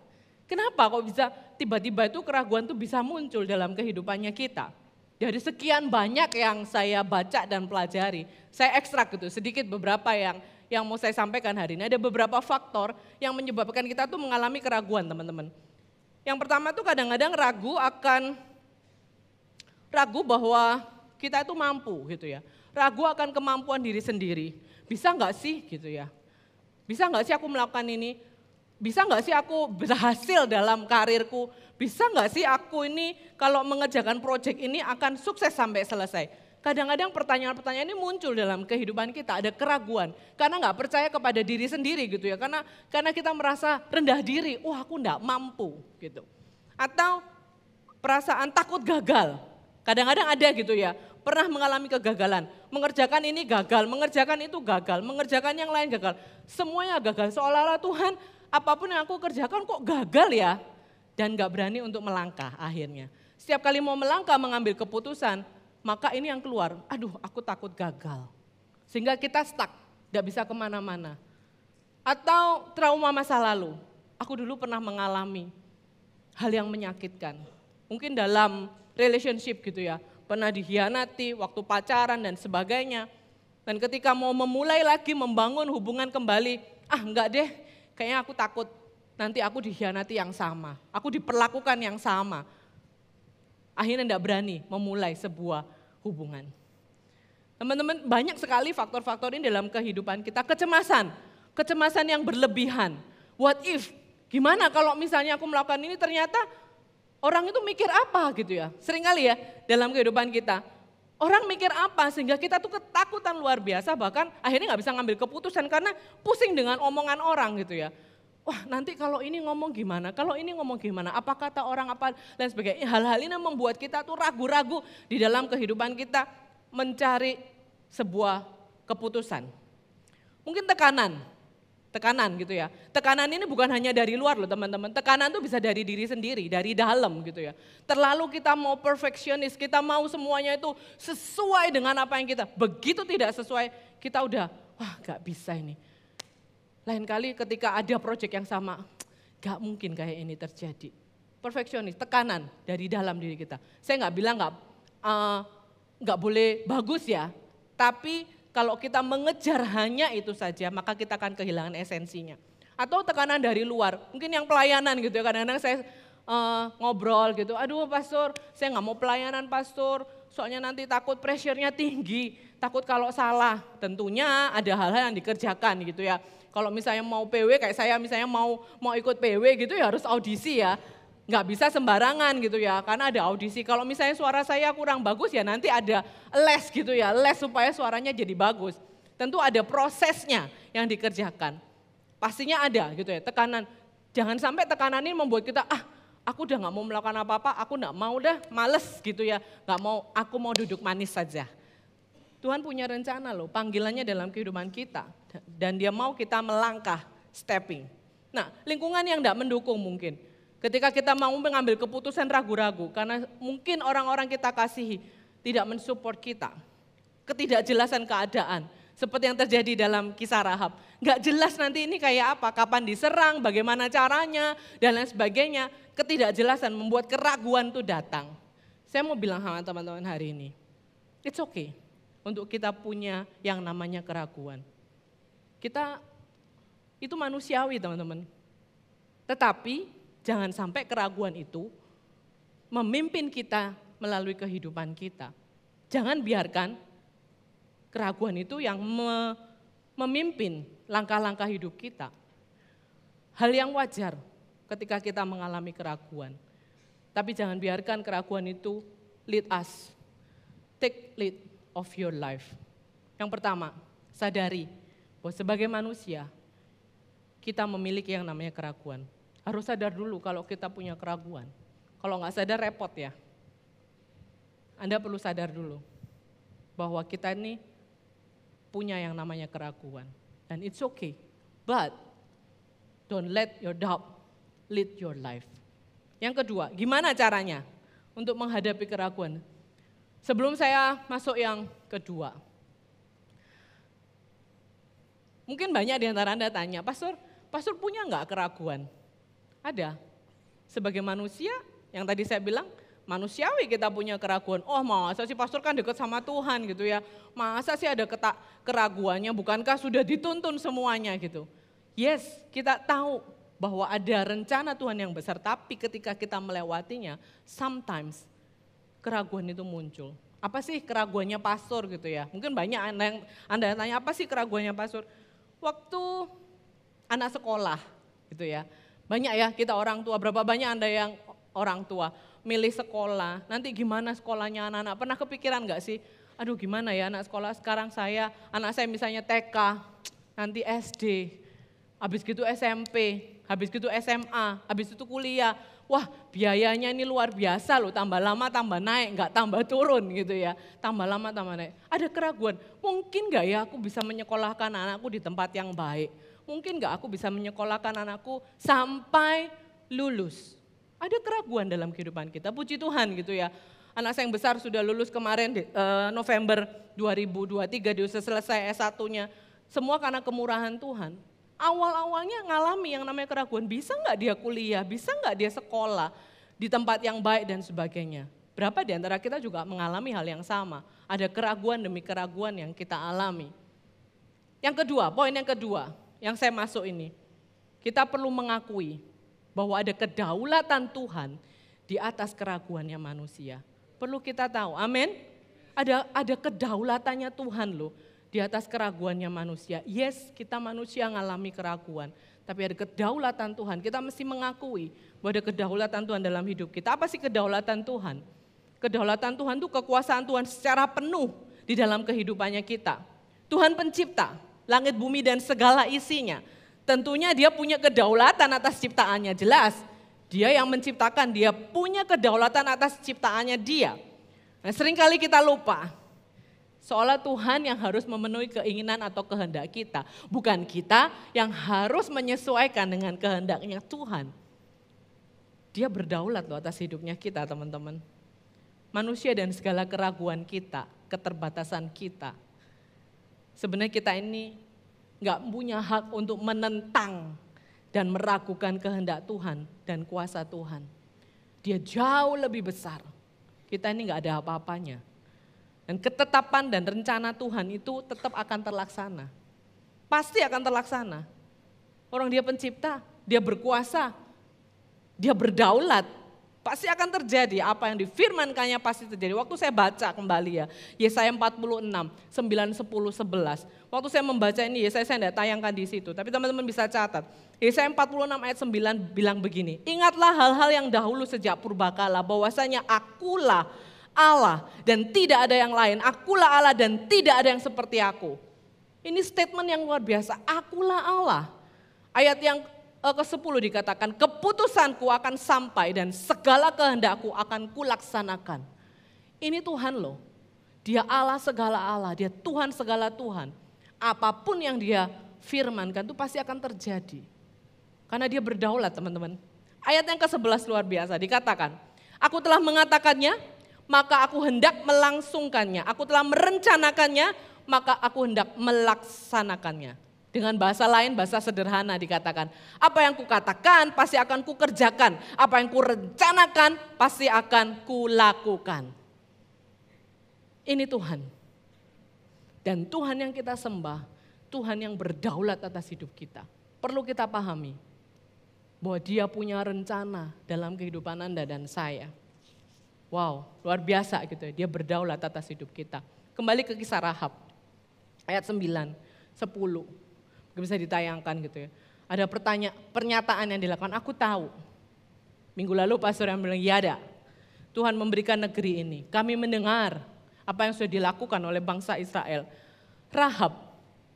Kenapa kok bisa tiba-tiba itu keraguan itu bisa muncul dalam kehidupannya kita? Dari sekian banyak yang saya baca dan pelajari, saya ekstrak gitu sedikit beberapa yang mau saya sampaikan hari ini. Ada beberapa faktor yang menyebabkan kita tuh mengalami keraguan teman-teman. Yang pertama tuh kadang-kadang ragu bahwa kita itu mampu gitu ya. Ragu akan kemampuan diri sendiri. Bisa enggak sih gitu ya? Bisa nggak sih aku melakukan ini? Bisa nggak sih aku berhasil dalam karirku? Bisa nggak sih aku ini kalau mengerjakan proyek ini akan sukses sampai selesai? Kadang-kadang pertanyaan-pertanyaan ini muncul dalam kehidupan kita, ada keraguan. Karena nggak percaya kepada diri sendiri gitu ya, karena kita merasa rendah diri, wah aku nggak mampu gitu. Atau perasaan takut gagal, kadang-kadang ada gitu ya. Pernah mengalami kegagalan, mengerjakan ini gagal, mengerjakan itu gagal, mengerjakan yang lain gagal. Semuanya gagal, seolah-olah Tuhan apapun yang aku kerjakan kok gagal ya. Dan gak berani untuk melangkah akhirnya. Setiap kali mau melangkah mengambil keputusan, maka ini yang keluar, aduh aku takut gagal. Sehingga kita stuck, gak bisa kemana-mana. Atau trauma masa lalu, aku dulu pernah mengalami hal yang menyakitkan. Mungkin dalam relationship gitu ya. Pernah dikhianati, waktu pacaran dan sebagainya. Dan ketika mau memulai lagi membangun hubungan kembali, enggak deh, kayaknya aku takut nanti aku dikhianati yang sama. Aku diperlakukan yang sama. Akhirnya enggak berani memulai sebuah hubungan. Teman-teman, banyak sekali faktor-faktor ini dalam kehidupan kita. Kecemasan yang berlebihan. What if? Gimana kalau misalnya aku melakukan ini ternyata orang itu mikir apa gitu ya. Seringkali ya dalam kehidupan kita. Orang mikir apa sehingga kita tuh ketakutan luar biasa, bahkan akhirnya gak bisa ngambil keputusan karena pusing dengan omongan orang gitu ya. Wah, nanti kalau ini ngomong gimana, kalau ini ngomong gimana, apa kata orang, apa dan sebagainya. Hal-hal ini membuat kita tuh ragu-ragu di dalam kehidupan kita mencari sebuah keputusan. Mungkin tekanan gitu ya. Tekanan ini bukan hanya dari luar loh teman-teman, tekanan tuh bisa dari diri sendiri, dari dalam gitu ya. Terlalu kita mau perfeksionis, kita mau semuanya itu sesuai dengan apa yang kita, begitu tidak sesuai, kita udah, wah gak bisa ini. Lain kali ketika ada proyek yang sama, gak mungkin kayak ini terjadi. Perfeksionis, tekanan dari dalam diri kita. Saya gak bilang gak boleh bagus ya, tapi kalau kita mengejar hanya itu saja, maka kita akan kehilangan esensinya. Atau tekanan dari luar, mungkin yang pelayanan gitu ya, kadang-kadang saya ngobrol gitu, aduh pastor, saya gak mau pelayanan pastor, soalnya nanti takut pressure-nya tinggi, takut kalau salah. Tentunya ada hal-hal yang dikerjakan gitu ya. Kalau misalnya mau PW, kayak saya misalnya mau ikut PW gitu ya harus audisi ya. Nggak bisa sembarangan gitu ya, karena ada audisi. Kalau misalnya suara saya kurang bagus ya nanti ada les gitu ya, les supaya suaranya jadi bagus. Tentu ada prosesnya yang dikerjakan. Pastinya ada gitu ya, tekanan. Jangan sampai tekanan ini membuat kita, aku udah nggak mau melakukan apa-apa, aku nggak mau dah, males gitu ya. Nggak mau, aku mau duduk manis saja. Tuhan punya rencana loh, panggilannya dalam kehidupan kita. Dan dia mau kita melangkah, stepping. Nah, lingkungan yang nggak mendukung mungkin. Ketika kita mau mengambil keputusan ragu-ragu, karena mungkin orang-orang kita kasihi tidak mensupport kita. Ketidakjelasan keadaan, seperti yang terjadi dalam kisah Rahab. Nggak jelas nanti ini kayak apa, kapan diserang, bagaimana caranya, dan lain sebagainya. Ketidakjelasan membuat keraguan itu datang. Saya mau bilang sama teman-teman hari ini, it's okay untuk kita punya yang namanya keraguan. Kita itu manusiawi teman-teman. Tetapi jangan sampai keraguan itu memimpin kita melalui kehidupan kita. Jangan biarkan keraguan itu yang memimpin langkah-langkah hidup kita. Hal yang wajar ketika kita mengalami keraguan. Tapi jangan biarkan keraguan itu lead us. Take lead of your life. Yang pertama, sadari bahwa sebagai manusia kita memiliki yang namanya keraguan. Harus sadar dulu kalau kita punya keraguan. Kalau nggak sadar repot ya. Anda perlu sadar dulu bahwa kita ini punya yang namanya keraguan. Dan it's okay. But don't let your doubt lead your life. Yang kedua, gimana caranya untuk menghadapi keraguan? Sebelum saya masuk yang kedua. Mungkin banyak di antara Anda tanya, Pastor punya nggak keraguan? Ada. Sebagai manusia, yang tadi saya bilang, manusiawi kita punya keraguan. Oh masa sih pastor kan dekat sama Tuhan gitu ya. Masa sih ada keraguannya, bukankah sudah dituntun semuanya gitu. Yes, kita tahu bahwa ada rencana Tuhan yang besar, tapi ketika kita melewatinya, sometimes keraguan itu muncul. Apa sih keraguannya pastor gitu ya. Mungkin banyak Anda yang tanya, apa sih keraguannya pastor? Waktu anak sekolah gitu ya. Banyak ya kita orang tua, berapa banyak Anda yang orang tua milih sekolah, nanti gimana sekolahnya anak-anak, pernah kepikiran gak sih, aduh gimana ya anak sekolah sekarang anak saya misalnya TK, nanti SD, habis gitu SMP, habis gitu SMA, habis itu kuliah, wah biayanya ini luar biasa loh, tambah lama tambah naik, gak tambah turun gitu ya, tambah lama tambah naik. Ada keraguan, mungkin gak ya aku bisa menyekolahkan anakku di tempat yang baik, mungkin gak aku bisa menyekolahkan anakku sampai lulus. Ada keraguan dalam kehidupan kita, puji Tuhan gitu ya. Anak saya yang besar sudah lulus kemarin November 2023, dia sudah selesai S1-nya. Semua karena kemurahan Tuhan. Awal-awalnya ngalami yang namanya keraguan, bisa gak dia kuliah, bisa gak dia sekolah di tempat yang baik dan sebagainya. Berapa di antara kita juga mengalami hal yang sama. Ada keraguan demi keraguan yang kita alami. Yang kedua, poin yang kedua yang saya masuk ini. Kita perlu mengakui bahwa ada kedaulatan Tuhan di atas keraguannya manusia. Perlu kita tahu, amin? Ada kedaulatannya Tuhan loh di atas keraguannya manusia. Yes, kita manusia ngalami keraguan, tapi ada kedaulatan Tuhan. Kita mesti mengakui bahwa ada kedaulatan Tuhan dalam hidup kita. Apa sih kedaulatan Tuhan? Kedaulatan Tuhan itu kekuasaan Tuhan secara penuh di dalam kehidupannya kita. Tuhan pencipta langit bumi dan segala isinya. Tentunya dia punya kedaulatan atas ciptaannya, jelas. Dia yang menciptakan, dia punya kedaulatan atas ciptaannya dia. Nah, seringkali kita lupa, seolah Tuhan yang harus memenuhi keinginan atau kehendak kita. Bukan kita yang harus menyesuaikan dengan kehendaknya Tuhan. Dia berdaulat loh atas hidupnya kita, teman-teman. Manusia dan segala keraguan kita, keterbatasan kita. Sebenarnya kita ini gak punya hak untuk menentang dan meragukan kehendak Tuhan dan kuasa Tuhan. Dia jauh lebih besar. Kita ini gak ada apa-apanya. Dan ketetapan dan rencana Tuhan itu tetap akan terlaksana. Pasti akan terlaksana. Orang dia pencipta, dia berkuasa, dia berdaulat. Pasti akan terjadi, apa yang difirmankannya pasti terjadi. Waktu saya baca kembali ya, Yesaya 46, 9, 10, 11. Waktu saya membaca ini, Yesaya saya tidak tayangkan di situ, tapi teman-teman bisa catat. Yesaya 46 ayat 9 bilang begini, ingatlah hal-hal yang dahulu sejak purbakala, bahwasanya akulah Allah dan tidak ada yang lain. Akulah Allah dan tidak ada yang seperti aku. Ini statement yang luar biasa, akulah Allah. Ayat yang ke-10 dikatakan, keputusanku akan sampai dan segala kehendakku akan kulaksanakan. Ini Tuhan loh, dia Allah segala Allah, dia Tuhan segala Tuhan. Apapun yang dia firmankan itu pasti akan terjadi. Karena dia berdaulat teman-teman. Ayat yang ke-11 luar biasa dikatakan, aku telah mengatakannya, maka aku hendak melangsungkannya. Aku telah merencanakannya, maka aku hendak melaksanakannya. Dengan bahasa lain, bahasa sederhana dikatakan, apa yang kukatakan pasti akan kukerjakan, apa yang kurencanakan pasti akan kulakukan. Ini Tuhan. Dan Tuhan yang kita sembah, Tuhan yang berdaulat atas hidup kita. Perlu kita pahami bahwa dia punya rencana dalam kehidupan Anda dan saya. Wow, luar biasa gitu ya, dia berdaulat atas hidup kita. Kembali ke kisah Rahab, ayat 9, 10. Bisa ditayangkan gitu ya. Ada pernyataan yang dilakukan, aku tahu. Minggu lalu pastor yang bilang, ya ada. Tuhan memberikan negeri ini. Kami mendengar apa yang sudah dilakukan oleh bangsa Israel. Rahab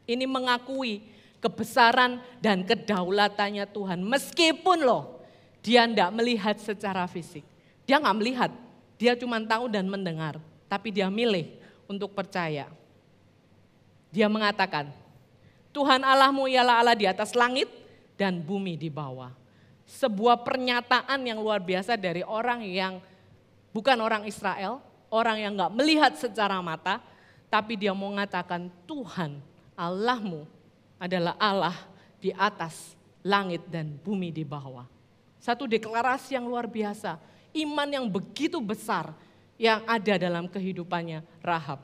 ini mengakui kebesaran dan kedaulatannya Tuhan. Meskipun loh, dia tidak melihat secara fisik. Dia nggak melihat, dia cuma tahu dan mendengar. Tapi dia milih untuk percaya. Dia mengatakan, Tuhan Allahmu ialah Allah di atas langit dan bumi di bawah. Sebuah pernyataan yang luar biasa dari orang yang bukan orang Israel, orang yang gak melihat secara mata, tapi dia mau mengatakan Tuhan Allahmu adalah Allah di atas langit dan bumi di bawah. Satu deklarasi yang luar biasa, iman yang begitu besar yang ada dalam kehidupannya Rahab.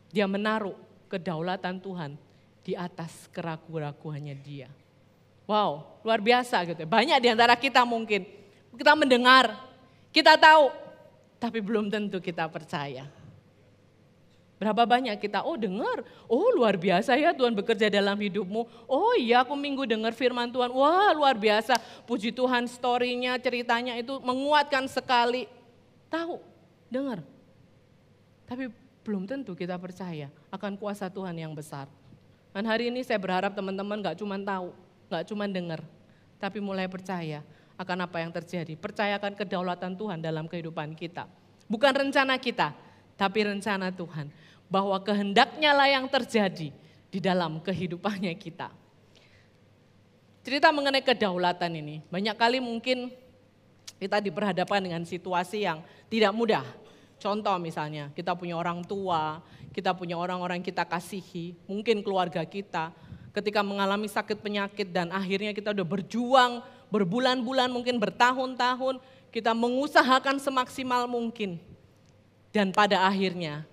Dia menaruh kedaulatan Tuhan di atas keraguan-keraguannya dia. Wow, luar biasa gitu. Banyak di antara kita mungkin, kita mendengar, kita tahu, tapi belum tentu kita percaya. Berapa banyak kita, dengar, luar biasa ya Tuhan bekerja dalam hidupmu. Oh iya aku minggu dengar firman Tuhan, wah luar biasa. Puji Tuhan story-nya, ceritanya itu menguatkan sekali. Tahu, dengar. Tapi belum tentu kita percaya akan kuasa Tuhan yang besar. Dan hari ini saya berharap teman-teman gak cuma tahu, gak cuma dengar, tapi mulai percaya akan apa yang terjadi. Percayakan kedaulatan Tuhan dalam kehidupan kita. Bukan rencana kita, tapi rencana Tuhan. Bahwa kehendaknya lah yang terjadi di dalam kehidupannya kita. Cerita mengenai kedaulatan ini, banyak kali mungkin kita diperhadapkan dengan situasi yang tidak mudah. Contoh misalnya, kita punya orang tua, kita punya orang-orang kita kasihi, mungkin keluarga kita, ketika mengalami sakit penyakit dan akhirnya kita udah berjuang berbulan-bulan, mungkin bertahun-tahun, kita mengusahakan semaksimal mungkin. Dan pada akhirnya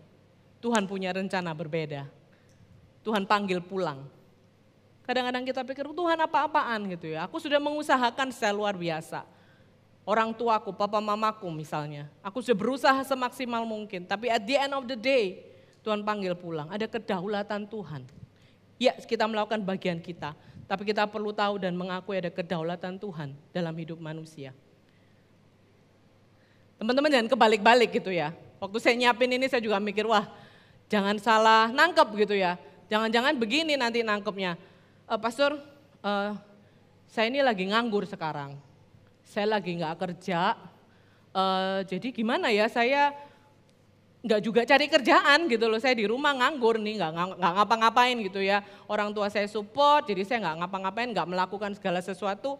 Tuhan punya rencana berbeda. Tuhan panggil pulang. Kadang-kadang kita pikir Tuhan apa-apaan gitu ya, aku sudah mengusahakan secara luar biasa. orang tuaku, papa mamaku misalnya. Aku sudah berusaha semaksimal mungkin, tapi at the end of the day Tuhan panggil pulang. Ada kedaulatan Tuhan. Ya, kita melakukan bagian kita, tapi kita perlu tahu dan mengakui ada kedaulatan Tuhan dalam hidup manusia. Teman-teman jangan kebalik-balik gitu ya. Waktu saya nyiapin ini saya juga mikir, wah jangan salah nangkep gitu ya. Jangan-jangan begini nanti nangkepnya. Pastor, saya ini lagi nganggur sekarang. Saya lagi nggak kerja, jadi gimana ya, saya nggak juga cari kerjaan gitu loh. Saya di rumah nganggur nih, nggak ngapa-ngapain gitu ya. Orang tua saya support, jadi saya nggak ngapa-ngapain, nggak melakukan segala sesuatu.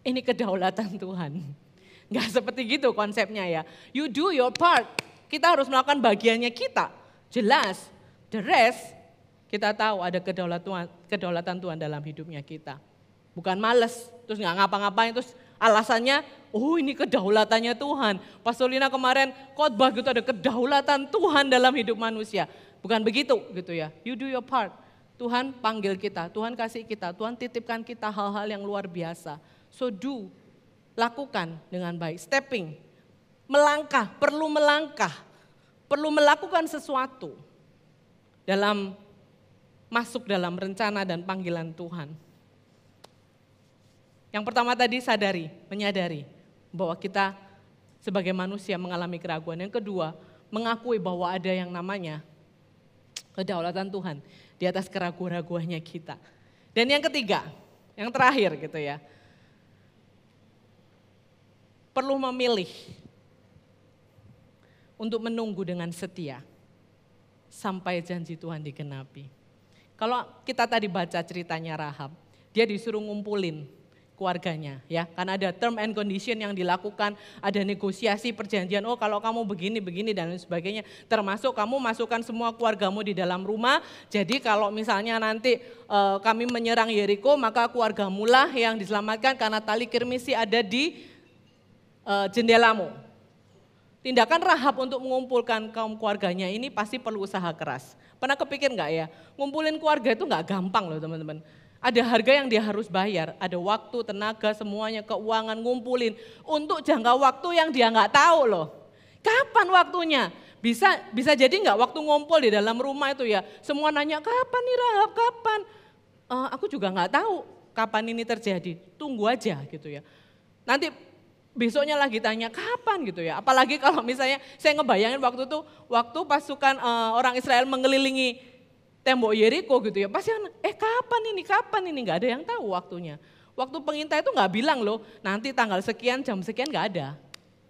Ini kedaulatan Tuhan. Nggak seperti gitu konsepnya ya. You do your part. Kita harus melakukan bagiannya kita. Jelas, the rest kita tahu ada kedaulatan Tuhan dalam hidupnya kita. Bukan males, terus nggak ngapa-ngapain, terus alasannya, oh ini kedaulatannya Tuhan. Pastor Lina kemarin khotbah gitu, ada kedaulatan Tuhan dalam hidup manusia. Bukan begitu gitu ya. You do your part. Tuhan panggil kita, Tuhan kasih kita, Tuhan titipkan kita hal-hal yang luar biasa. So do. Lakukan dengan baik, stepping, melangkah, perlu melakukan sesuatu dalam masuk dalam rencana dan panggilan Tuhan. Yang pertama tadi menyadari bahwa kita sebagai manusia mengalami keraguan. Yang kedua, mengakui bahwa ada yang namanya kedaulatan Tuhan di atas keraguan-raguannya kita. Dan yang ketiga, yang terakhir gitu ya. Perlu memilih untuk menunggu dengan setia sampai janji Tuhan digenapi. Kalau kita tadi baca ceritanya Rahab, dia disuruh ngumpulin keluarganya ya, karena ada term and condition yang dilakukan, ada negosiasi perjanjian, oh kalau kamu begini dan lain sebagainya, termasuk kamu masukkan semua keluargamu di dalam rumah, jadi kalau misalnya nanti kami menyerang Yeriko, maka keluargamu lah yang diselamatkan karena tali kirmisi ada di jendelamu. Tindakan Rahab untuk mengumpulkan kaum keluarganya ini pasti perlu usaha keras. Pernah kepikir nggak ya, ngumpulin keluarga itu nggak gampang loh teman-teman. Ada harga yang dia harus bayar, ada waktu, tenaga, semuanya, keuangan, ngumpulin. Untuk jangka waktu yang dia nggak tahu loh. Kapan waktunya? Bisa jadi nggak waktu ngumpul di dalam rumah itu ya, semua nanya kapan nih Rahab, kapan? Aku juga nggak tahu kapan ini terjadi, tunggu aja gitu ya. Nanti besoknya lagi tanya kapan gitu ya. Apalagi kalau misalnya saya ngebayangin waktu pasukan orang Israel mengelilingi tembok Yeriko gitu ya. Pasti kapan ini nggak ada yang tahu waktunya. Waktu pengintai itu nggak bilang loh nanti tanggal sekian jam sekian, nggak ada.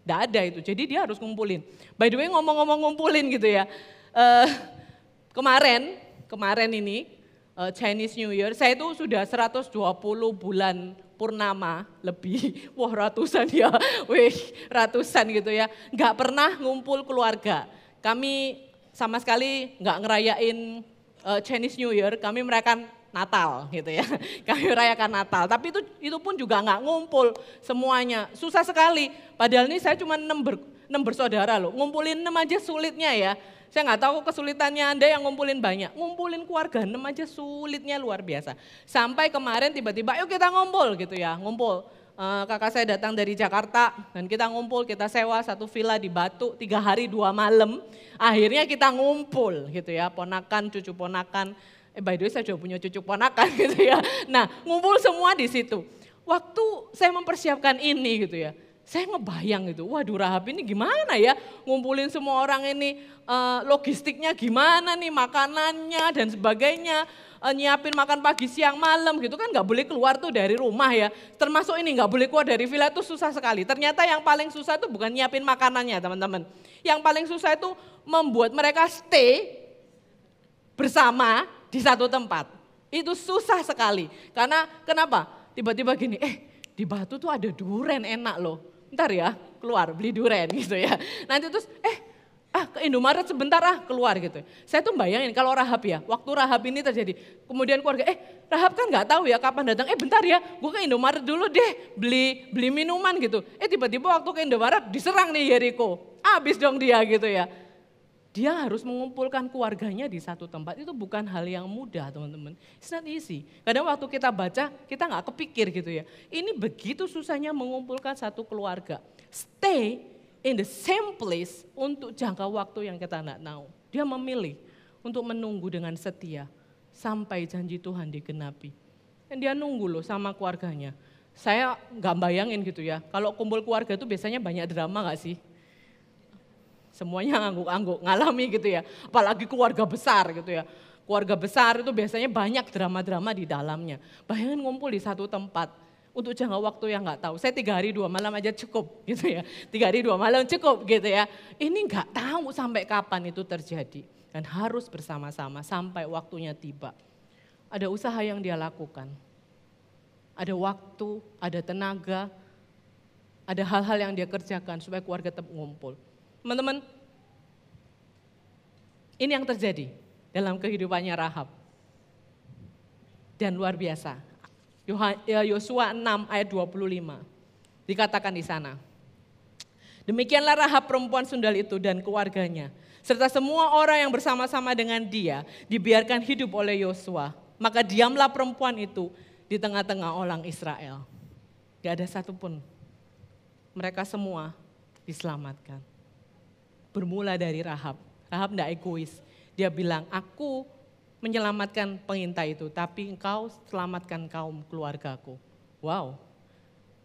Nggak ada itu. Jadi dia harus ngumpulin. By the way ngomong-ngomong ngumpulin gitu ya. Kemarin ini Chinese New Year saya itu sudah 120 bulan purnama lebih, wah ratusan ya, ratusan gitu ya. Nggak pernah ngumpul keluarga. Kami sama sekali nggak ngerayain Chinese New Year, kami merayakan Natal gitu ya. Kami merayakan Natal, tapi itu pun juga nggak ngumpul semuanya. Susah sekali, padahal ini saya cuma 6 bersaudara loh, ngumpulin 6 aja sulitnya ya. Saya nggak tahu kesulitannya Anda yang ngumpulin banyak. Ngumpulin keluarga 6 aja sulitnya luar biasa. Sampai kemarin tiba-tiba yuk kita ngumpul gitu ya. Ngumpul, kakak saya datang dari Jakarta dan kita ngumpul, kita sewa satu villa di Batu 3 hari 2 malam. Akhirnya kita ngumpul gitu ya, ponakan, cucu ponakan. By the way saya juga punya cucu ponakan gitu ya. Nah ngumpul semua di situ. Waktu saya mempersiapkan ini gitu ya, saya ngebayang gitu, waduh Rahab ini gimana ya ngumpulin semua orang ini, logistiknya gimana nih, makanannya dan sebagainya, nyiapin makan pagi siang malam gitu kan, nggak boleh keluar tuh dari rumah ya, termasuk ini nggak boleh keluar dari villa itu susah sekali. Ternyata yang paling susah itu bukan nyiapin makanannya teman-teman, yang paling susah itu membuat mereka stay bersama di satu tempat, itu susah sekali. Karena kenapa? Tiba-tiba gini, di Batu tuh ada duren enak loh. Ntar ya keluar beli duren gitu ya. Nanti terus ke Indomaret sebentar keluar gitu. Saya tuh bayangin kalau Rahab ya, waktu Rahab ini terjadi. Kemudian keluarga, Rahab kan gak tahu ya kapan datang. Bentar ya, gue ke Indomaret dulu deh beli minuman gitu. Tiba-tiba waktu ke Indomaret diserang nih Yeriko. Habis dong dia gitu ya. Dia harus mengumpulkan keluarganya di satu tempat. Itu bukan hal yang mudah teman-teman. It's not easy. Kadang waktu kita baca, kita nggak kepikir gitu ya. Ini begitu susahnya mengumpulkan satu keluarga. Stay in the same place untuk jangka waktu yang kita nggak tahu. Dia memilih untuk menunggu dengan setia sampai janji Tuhan digenapi. Dan dia nunggu loh sama keluarganya. Saya nggak bayangin gitu ya, kalau kumpul keluarga itu biasanya banyak drama nggak sih? Semuanya ngangguk-ngangguk, ngalami gitu ya. Apalagi keluarga besar gitu ya. Keluarga besar itu biasanya banyak drama-drama di dalamnya. Bayangin ngumpul di satu tempat untuk jangka waktu yang nggak tahu. Saya 3 hari 2 malam aja cukup gitu ya. 3 hari 2 malam cukup gitu ya. Ini nggak tahu sampai kapan itu terjadi. Dan harus bersama-sama sampai waktunya tiba. Ada usaha yang dia lakukan. Ada waktu, ada tenaga, ada hal-hal yang dia kerjakan supaya keluarga tetap ngumpul. Teman-teman, ini yang terjadi dalam kehidupannya Rahab. Dan luar biasa. Yosua 6 ayat 25. Dikatakan di sana. Demikianlah Rahab perempuan sundal itu dan keluarganya. Serta semua orang yang bersama-sama dengan dia dibiarkan hidup oleh Yosua. Maka diamlah perempuan itu di tengah-tengah orang Israel. Gak ada satupun. Mereka semua diselamatkan. Bermula dari Rahab. Rahab tidak egois. Dia bilang, aku menyelamatkan pengintai itu, tapi engkau selamatkan kaum keluargaku. Wow,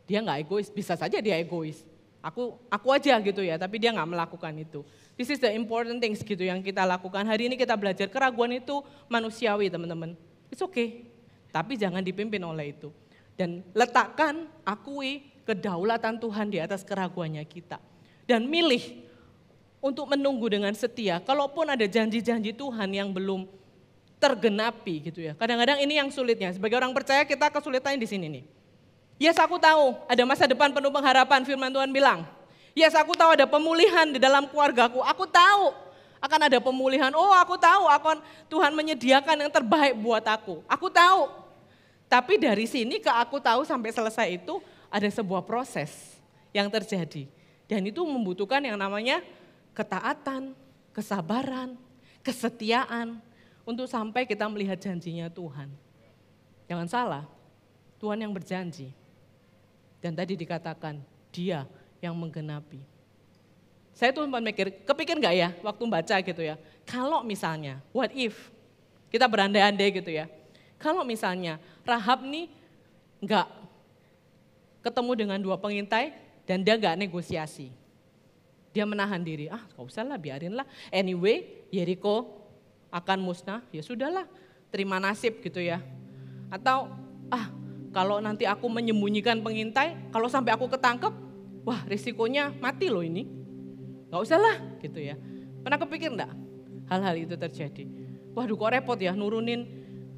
dia nggak egois, bisa saja dia egois. Aku aja gitu ya, tapi dia nggak melakukan itu. This is the important things gitu yang kita lakukan. Hari ini kita belajar keraguan itu manusiawi teman-teman. It's okay, tapi jangan dipimpin oleh itu. Dan letakkan, akui kedaulatan Tuhan di atas keraguannya kita. Dan milih untuk menunggu dengan setia, kalaupun ada janji-janji Tuhan yang belum tergenapi gitu ya. Kadang-kadang ini yang sulitnya, sebagai orang percaya kita kesulitan di sini nih. Yes, aku tahu ada masa depan penuh pengharapan, firman Tuhan bilang. Yes, aku tahu ada pemulihan di dalam keluargaku, aku tahu akan ada pemulihan. Oh, aku tahu akan Tuhan menyediakan yang terbaik buat aku tahu. Tapi dari sini ke aku tahu sampai selesai itu ada sebuah proses yang terjadi. Dan itu membutuhkan yang namanya ketaatan, kesabaran, kesetiaan untuk sampai kita melihat janjinya Tuhan. Jangan salah, Tuhan yang berjanji. Dan tadi dikatakan dia yang menggenapi. Saya tuh sempat mikir, kepikir gak ya waktu baca gitu ya. Kalau misalnya, what if, kita berandai-andai gitu ya. Kalau misalnya Rahab nih gak ketemu dengan 2 pengintai dan dia gak negosiasi. Dia menahan diri, gak usah lah, biarin lah. Anyway, Yeriko akan musnah, ya sudahlah, terima nasib gitu ya. Atau, kalau nanti aku menyembunyikan pengintai, kalau sampai aku ketangkep, wah risikonya mati loh ini. Gak usah lah gitu ya. Pernah kepikir enggak hal-hal itu terjadi? Waduh kok repot ya nurunin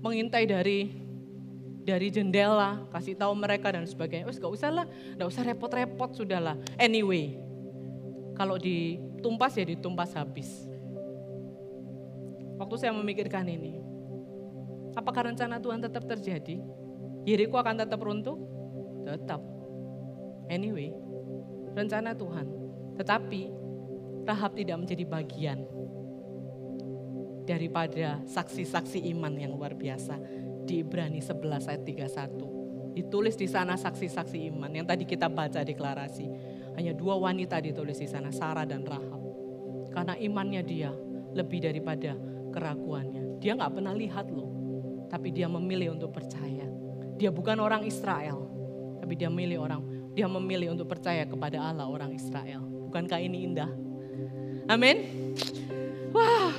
pengintai dari jendela, kasih tahu mereka dan sebagainya. Gak usah lah, gak usah repot-repot, sudahlah. Anyway, kalau ditumpas ya ditumpas habis. Waktu saya memikirkan ini, apakah rencana Tuhan tetap terjadi? Yeriko akan tetap runtuh? Tetap. Anyway, rencana Tuhan. Tetapi Rahab tidak menjadi bagian daripada saksi-saksi iman yang luar biasa. Di Ibrani 11 ayat 31. Ditulis di sana saksi-saksi iman yang tadi kita baca deklarasi. Hanya 2 wanita ditulis di sana, Sarah dan Rahab. Karena imannya dia lebih daripada keraguannya. Dia gak pernah lihat loh, tapi dia memilih untuk percaya. Dia bukan orang Israel, tapi dia memilih untuk percaya kepada Allah orang Israel. Bukankah ini indah? Amin. Wah,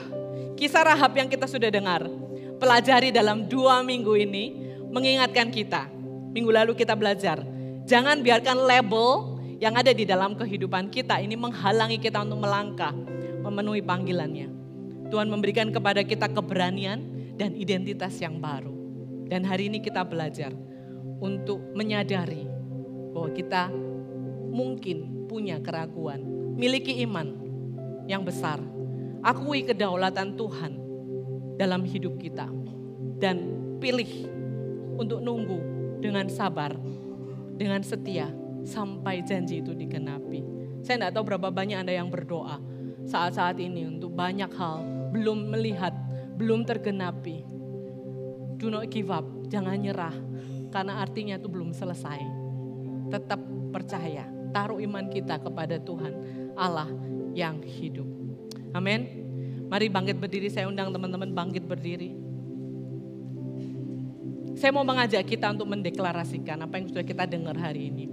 kisah Rahab yang kita sudah dengar, pelajari dalam 2 minggu ini mengingatkan kita. Minggu lalu kita belajar, jangan biarkan label yang ada di dalam kehidupan kita ini menghalangi kita untuk melangkah, memenuhi panggilannya. Tuhan memberikan kepada kita keberanian dan identitas yang baru. Dan hari ini kita belajar untuk menyadari bahwa kita mungkin punya keraguan, miliki iman yang besar. Akui kedaulatan Tuhan dalam hidup kita. Dan pilih untuk nunggu dengan sabar, dengan setia sampai janji itu digenapi. Saya tidak tahu berapa banyak Anda yang berdoa. saat-saat ini untuk banyak hal belum melihat, belum tergenapi. Do not give up, jangan nyerah. Karena artinya itu belum selesai. Tetap percaya, taruh iman kita kepada Tuhan Allah yang hidup. Amin. Mari bangkit berdiri, saya undang teman-teman bangkit berdiri. Saya mau mengajak kita untuk mendeklarasikan apa yang sudah kita dengar hari ini.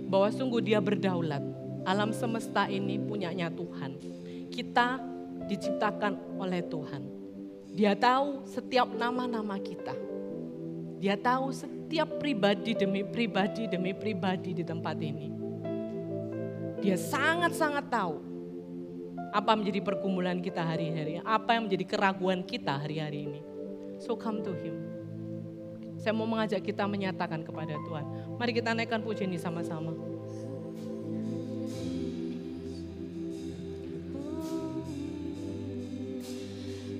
Bahwa sungguh Dia berdaulat. Alam semesta ini punyanya Tuhan. Kita diciptakan oleh Tuhan. Dia tahu setiap nama-nama kita. Dia tahu setiap pribadi demi pribadi di tempat ini. Dia sangat-sangat tahu apa menjadi pergumulan kita hari-hari, apa yang menjadi keraguan kita hari-hari ini. So come to Him. Saya mau mengajak kita menyatakan kepada Tuhan. Mari kita naikkan pujian ini sama-sama.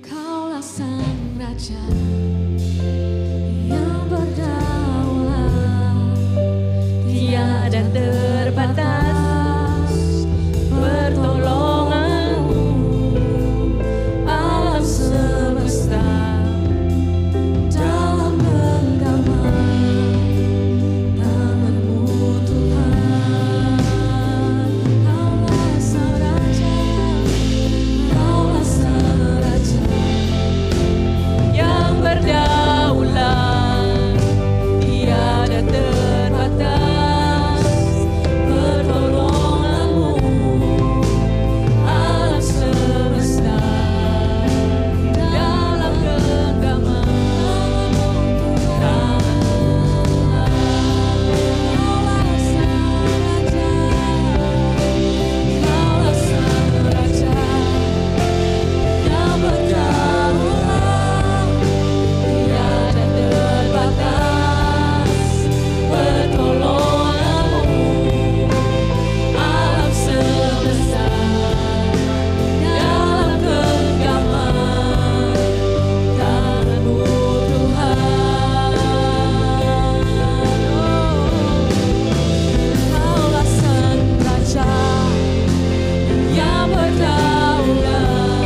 Kaulah Sang Raja yang berdaulat, tiada terbatas pertolongan-Mu, alam semesta dalam genggaman tangan-Mu Tuhan. Kaulah Sang Raja, Kaulah Sang Raja yang berdaulat, tiada terbatas pertolongan-Mu, alam semesta dalam genggaman tangan-Mu. Kaulah Sang Raja yang berdaulat, tiada terbatas pertolongan-Mu, alam semesta dalam genggaman tangan-Mu Tuhan. Kaulah Sang Raja yang berdaulat,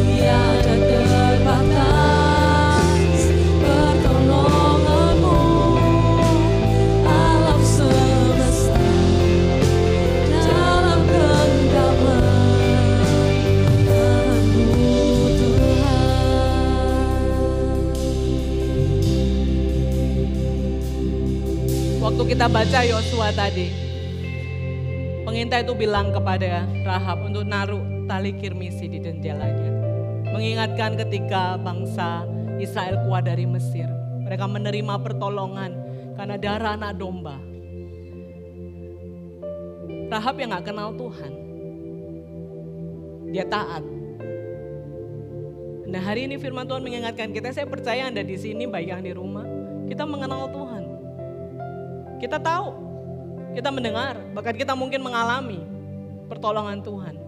tiada terbatas pertolongan-Mu, alam semesta dalam genggaman tangan-Mu Tuhan. Waktu kita baca Yosua tadi, pengintai itu bilang kepada Rahab untuk naruh tali kirmisi di jendelanya. Mengingatkan ketika bangsa Israel keluar dari Mesir. Mereka menerima pertolongan karena darah anak domba. Rahab yang gak kenal Tuhan. Dia taat. Nah hari ini firman Tuhan mengingatkan kita, saya percaya Anda di sini baik yang di rumah, kita mengenal Tuhan. Kita tahu, kita mendengar, bahkan kita mungkin mengalami pertolongan Tuhan.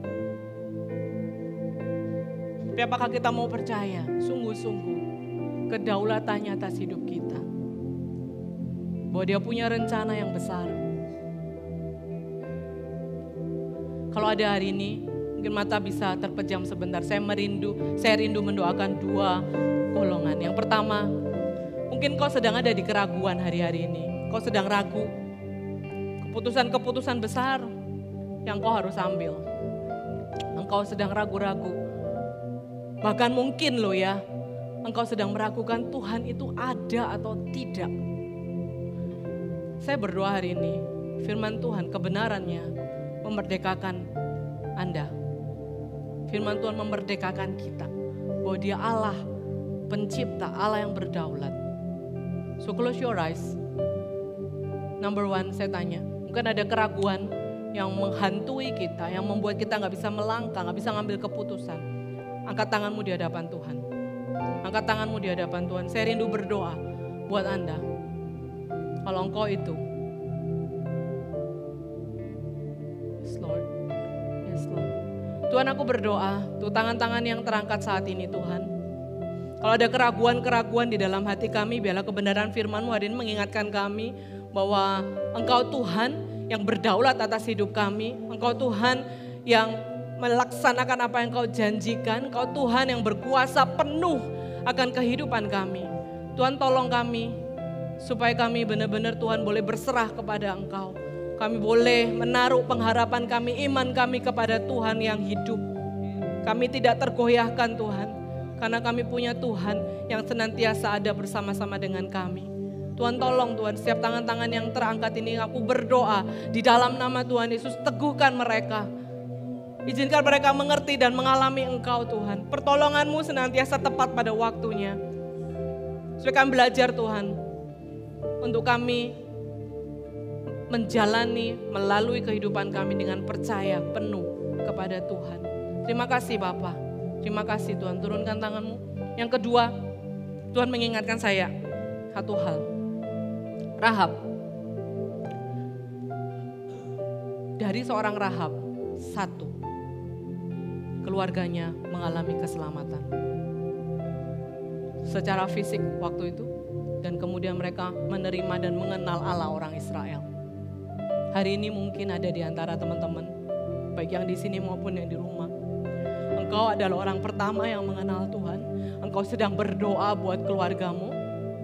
Tapi apakah kita mau percaya sungguh-sungguh kedaulatannya atas hidup kita? Bahwa Dia punya rencana yang besar. Kalau ada hari ini, mungkin mata bisa terpejam sebentar. Saya rindu mendoakan dua golongan. Yang pertama, mungkin kau sedang ada di keraguan hari-hari ini. Kau sedang ragu, keputusan-keputusan besar yang kau harus ambil. Engkau sedang ragu-ragu. Bahkan mungkin loh ya, engkau sedang meragukan Tuhan itu ada atau tidak. Saya berdoa hari ini, firman Tuhan kebenarannya memerdekakan Anda. Firman Tuhan memerdekakan kita. Bahwa Dia Allah, pencipta, Allah yang berdaulat. So close your eyes. Number one, saya tanya, mungkin ada keraguan yang menghantui kita, yang membuat kita gak bisa melangkah, gak bisa ngambil keputusan. Angkat tanganmu di hadapan Tuhan. Angkat tanganmu di hadapan Tuhan. Saya rindu berdoa buat Anda. Kalau engkau itu. Yes Lord. Yes Lord. Tuhan aku berdoa, tuh tangan-tangan yang terangkat saat ini Tuhan. Kalau ada keraguan-keraguan di dalam hati kami, biarlah kebenaran firman-Mu hari ini mengingatkan kami bahwa Engkau Tuhan yang berdaulat atas hidup kami. Engkau Tuhan yang melaksanakan apa yang Engkau janjikan. Engkau Tuhan yang berkuasa penuh akan kehidupan kami. Tuhan tolong kami supaya kami benar-benar Tuhan boleh berserah kepada Engkau. Kami boleh menaruh pengharapan kami, iman kami kepada Tuhan yang hidup. Kami tidak tergoyahkan Tuhan, karena kami punya Tuhan yang senantiasa ada bersama-sama dengan kami. Tuhan tolong Tuhan, setiap tangan-tangan yang terangkat ini aku berdoa di dalam nama Tuhan Yesus, teguhkan mereka. Izinkan mereka mengerti dan mengalami Engkau Tuhan. Pertolongan-Mu senantiasa tepat pada waktunya. Supaya kami belajar Tuhan, untuk kami menjalani, melalui kehidupan kami dengan percaya penuh kepada Tuhan. Terima kasih Bapa, terima kasih Tuhan, turunkan tangan-Mu. Yang kedua, Tuhan mengingatkan saya satu hal. Rahab. Dari seorang Rahab, satu, keluarganya mengalami keselamatan. Secara fisik waktu itu, dan kemudian mereka menerima dan mengenal Allah orang Israel. Hari ini mungkin ada di antara teman-teman, baik yang di sini maupun yang di rumah. Engkau adalah orang pertama yang mengenal Tuhan. Engkau sedang berdoa buat keluargamu.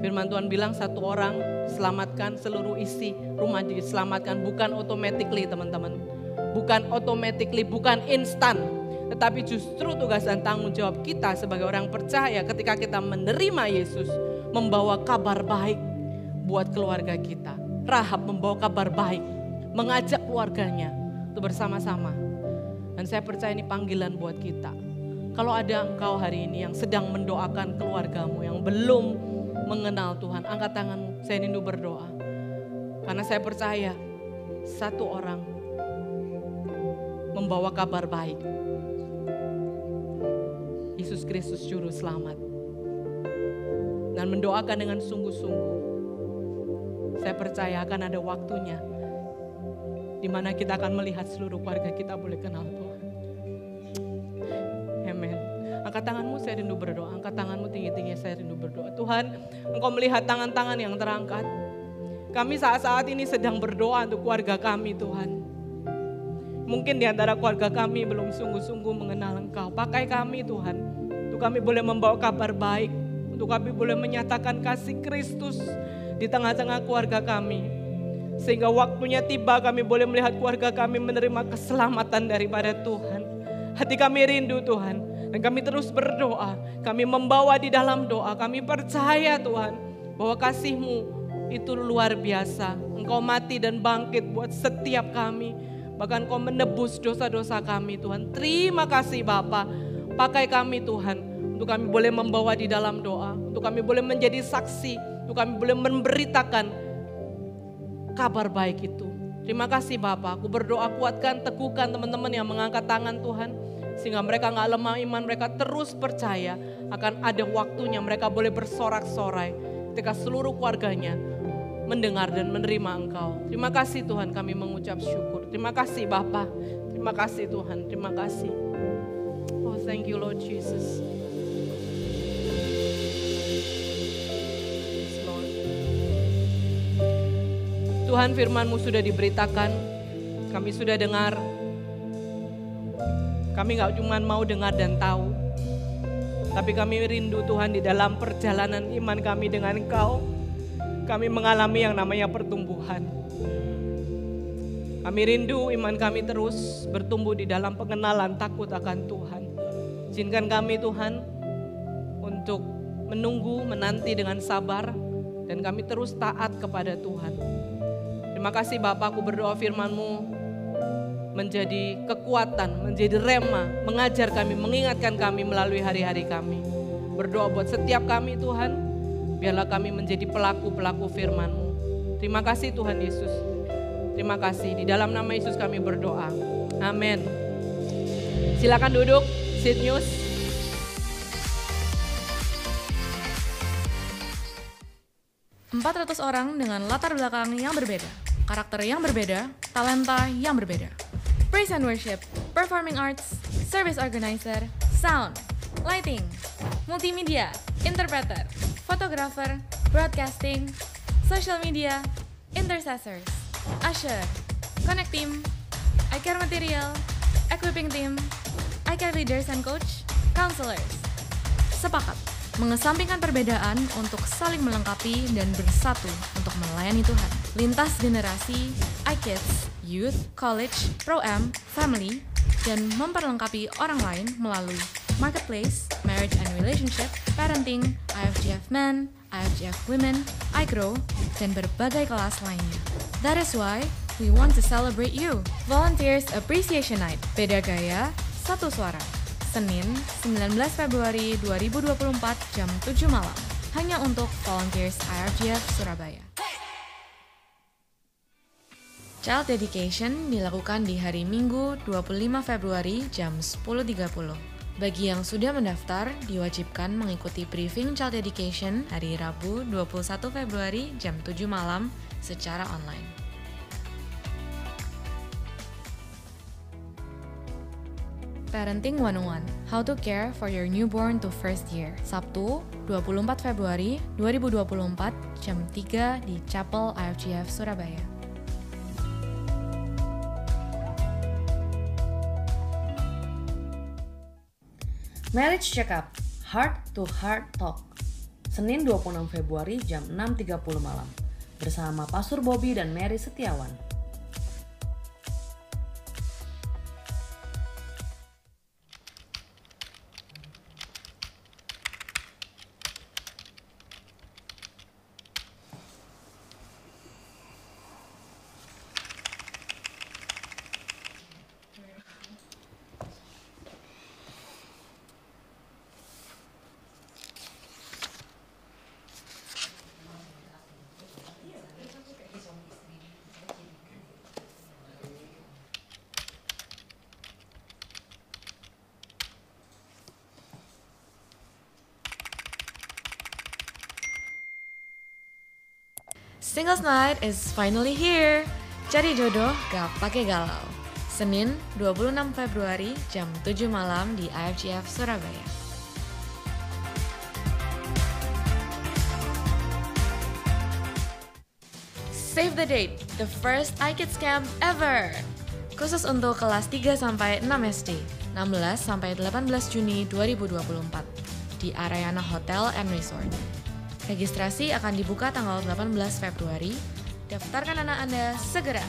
Firman Tuhan bilang satu orang selamatkan, seluruh isi rumah diselamatkan. Bukan automatically teman-teman. Bukan automatically, bukan instan. Tetapi justru tugas dan tanggung jawab kita sebagai orang percaya ketika kita menerima Yesus. Membawa kabar baik buat keluarga kita. Rahab membawa kabar baik. Mengajak keluarganya untuk bersama-sama. Dan saya percaya ini panggilan buat kita. Kalau ada engkau hari ini yang sedang mendoakan keluargamu yang belum mengenal Tuhan, angkat tanganmu, saya rindu berdoa. Karena saya percaya satu orang membawa kabar baik. Yesus Kristus Juru Selamat. Dan mendoakan dengan sungguh-sungguh. Saya percaya akan ada waktunya di mana kita akan melihat seluruh keluarga kita boleh kenal Tuhan. Amen. Angkat tanganmu, saya rindu berdoa. Angkat tanganmu tinggi-tinggi, saya rindu berdoa. Tuhan, Engkau melihat tangan-tangan yang terangkat. Kami saat-saat ini sedang berdoa untuk keluarga kami Tuhan. Mungkin di antara keluarga kami belum sungguh-sungguh mengenal Engkau. Pakai kami Tuhan, untuk kami boleh membawa kabar baik. Untuk kami boleh menyatakan kasih Kristus di tengah-tengah keluarga kami. Sehingga waktunya tiba kami boleh melihat keluarga kami menerima keselamatan daripada Tuhan. Hati kami rindu Tuhan. Dan kami terus berdoa. Kami membawa di dalam doa. Kami percaya Tuhan bahwa kasih-Mu itu luar biasa. Engkau mati dan bangkit buat setiap kami. Bahkan Engkau menebus dosa-dosa kami Tuhan. Terima kasih Bapa. Pakai kami Tuhan. Untuk kami boleh membawa di dalam doa. Untuk kami boleh menjadi saksi. Untuk kami boleh memberitakan kabar baik itu. Terima kasih Bapa. Aku berdoa kuatkan, teguhkan teman-teman yang mengangkat tangan Tuhan. Sehingga mereka gak lemah iman, mereka terus percaya akan ada waktunya mereka boleh bersorak-sorai. Ketika seluruh keluarganya mendengar dan menerima Engkau. Terima kasih Tuhan, kami mengucap syukur. Terima kasih Bapa. Terima kasih Tuhan, terima kasih. Oh thank you Lord Jesus. Tuhan, firman-Mu sudah diberitakan, kami sudah dengar. Kami gak cuma mau dengar dan tahu, tapi kami rindu Tuhan di dalam perjalanan iman kami dengan Engkau. Kami mengalami yang namanya pertumbuhan. Kami rindu iman kami terus bertumbuh di dalam pengenalan takut akan Tuhan. Izinkan kami Tuhan untuk menunggu, menanti dengan sabar, dan kami terus taat kepada Tuhan. Terima kasih Bapak, aku berdoa firman-Mu menjadi kekuatan, menjadi rema, mengajar kami, mengingatkan kami melalui hari-hari kami. Berdoa buat setiap kami Tuhan, biarlah kami menjadi pelaku-pelaku firman-Mu. Terima kasih Tuhan Yesus. Terima kasih, di dalam nama Yesus kami berdoa. Amin. Silakan duduk, Seed News. Ratus orang dengan latar belakang yang berbeda, karakter yang berbeda, talenta yang berbeda. Praise and worship, performing arts, service organizer, sound, lighting, multimedia, interpreter, photographer, broadcasting, social media, intercessors, usher, Connect Team, iCare Material, Equipping Team, iCare Leaders and Coach, Counselors. Sepakat, mengesampingkan perbedaan untuk saling melengkapi dan bersatu untuk melayani Tuhan. Lintas generasi, iKids, Youth, College, Pro-Am, Family, dan memperlengkapi orang lain melalui Marketplace, Marriage and Relationship, Parenting, IFGF Men, IFGF Women, iGrow, dan berbagai kelas lainnya. That is why we want to celebrate you. Volunteers Appreciation Night, beda gaya, satu suara. Senin, 19 Februari 2024 jam 7 malam. Hanya untuk volunteers IRGF Surabaya. Child Dedication dilakukan di hari Minggu 25 Februari jam 10.30. Bagi yang sudah mendaftar, diwajibkan mengikuti briefing Child Dedication hari Rabu 21 Februari jam 7 malam secara online. Parenting 101, How to Care for Your Newborn to First Year. Sabtu, 24 Februari 2024 jam 3 di Chapel IFGF Surabaya. Marriage Check-up, Heart to Heart Talk, Senin 26 Februari jam 6.30 malam, bersama Pastor Bobby dan Mary Setiawan. Singles Night is finally here. Cari jodoh gak pakai galau. Senin 26 Februari jam 7 malam di IFGF Surabaya. Save the date, the first iKids Camp ever. Khusus untuk kelas 3 sampai 6 SD, 16 sampai 18 Juni 2024 di Arayana Hotel and Resort. Registrasi akan dibuka tanggal 18 Februari. Daftarkan anak Anda segera.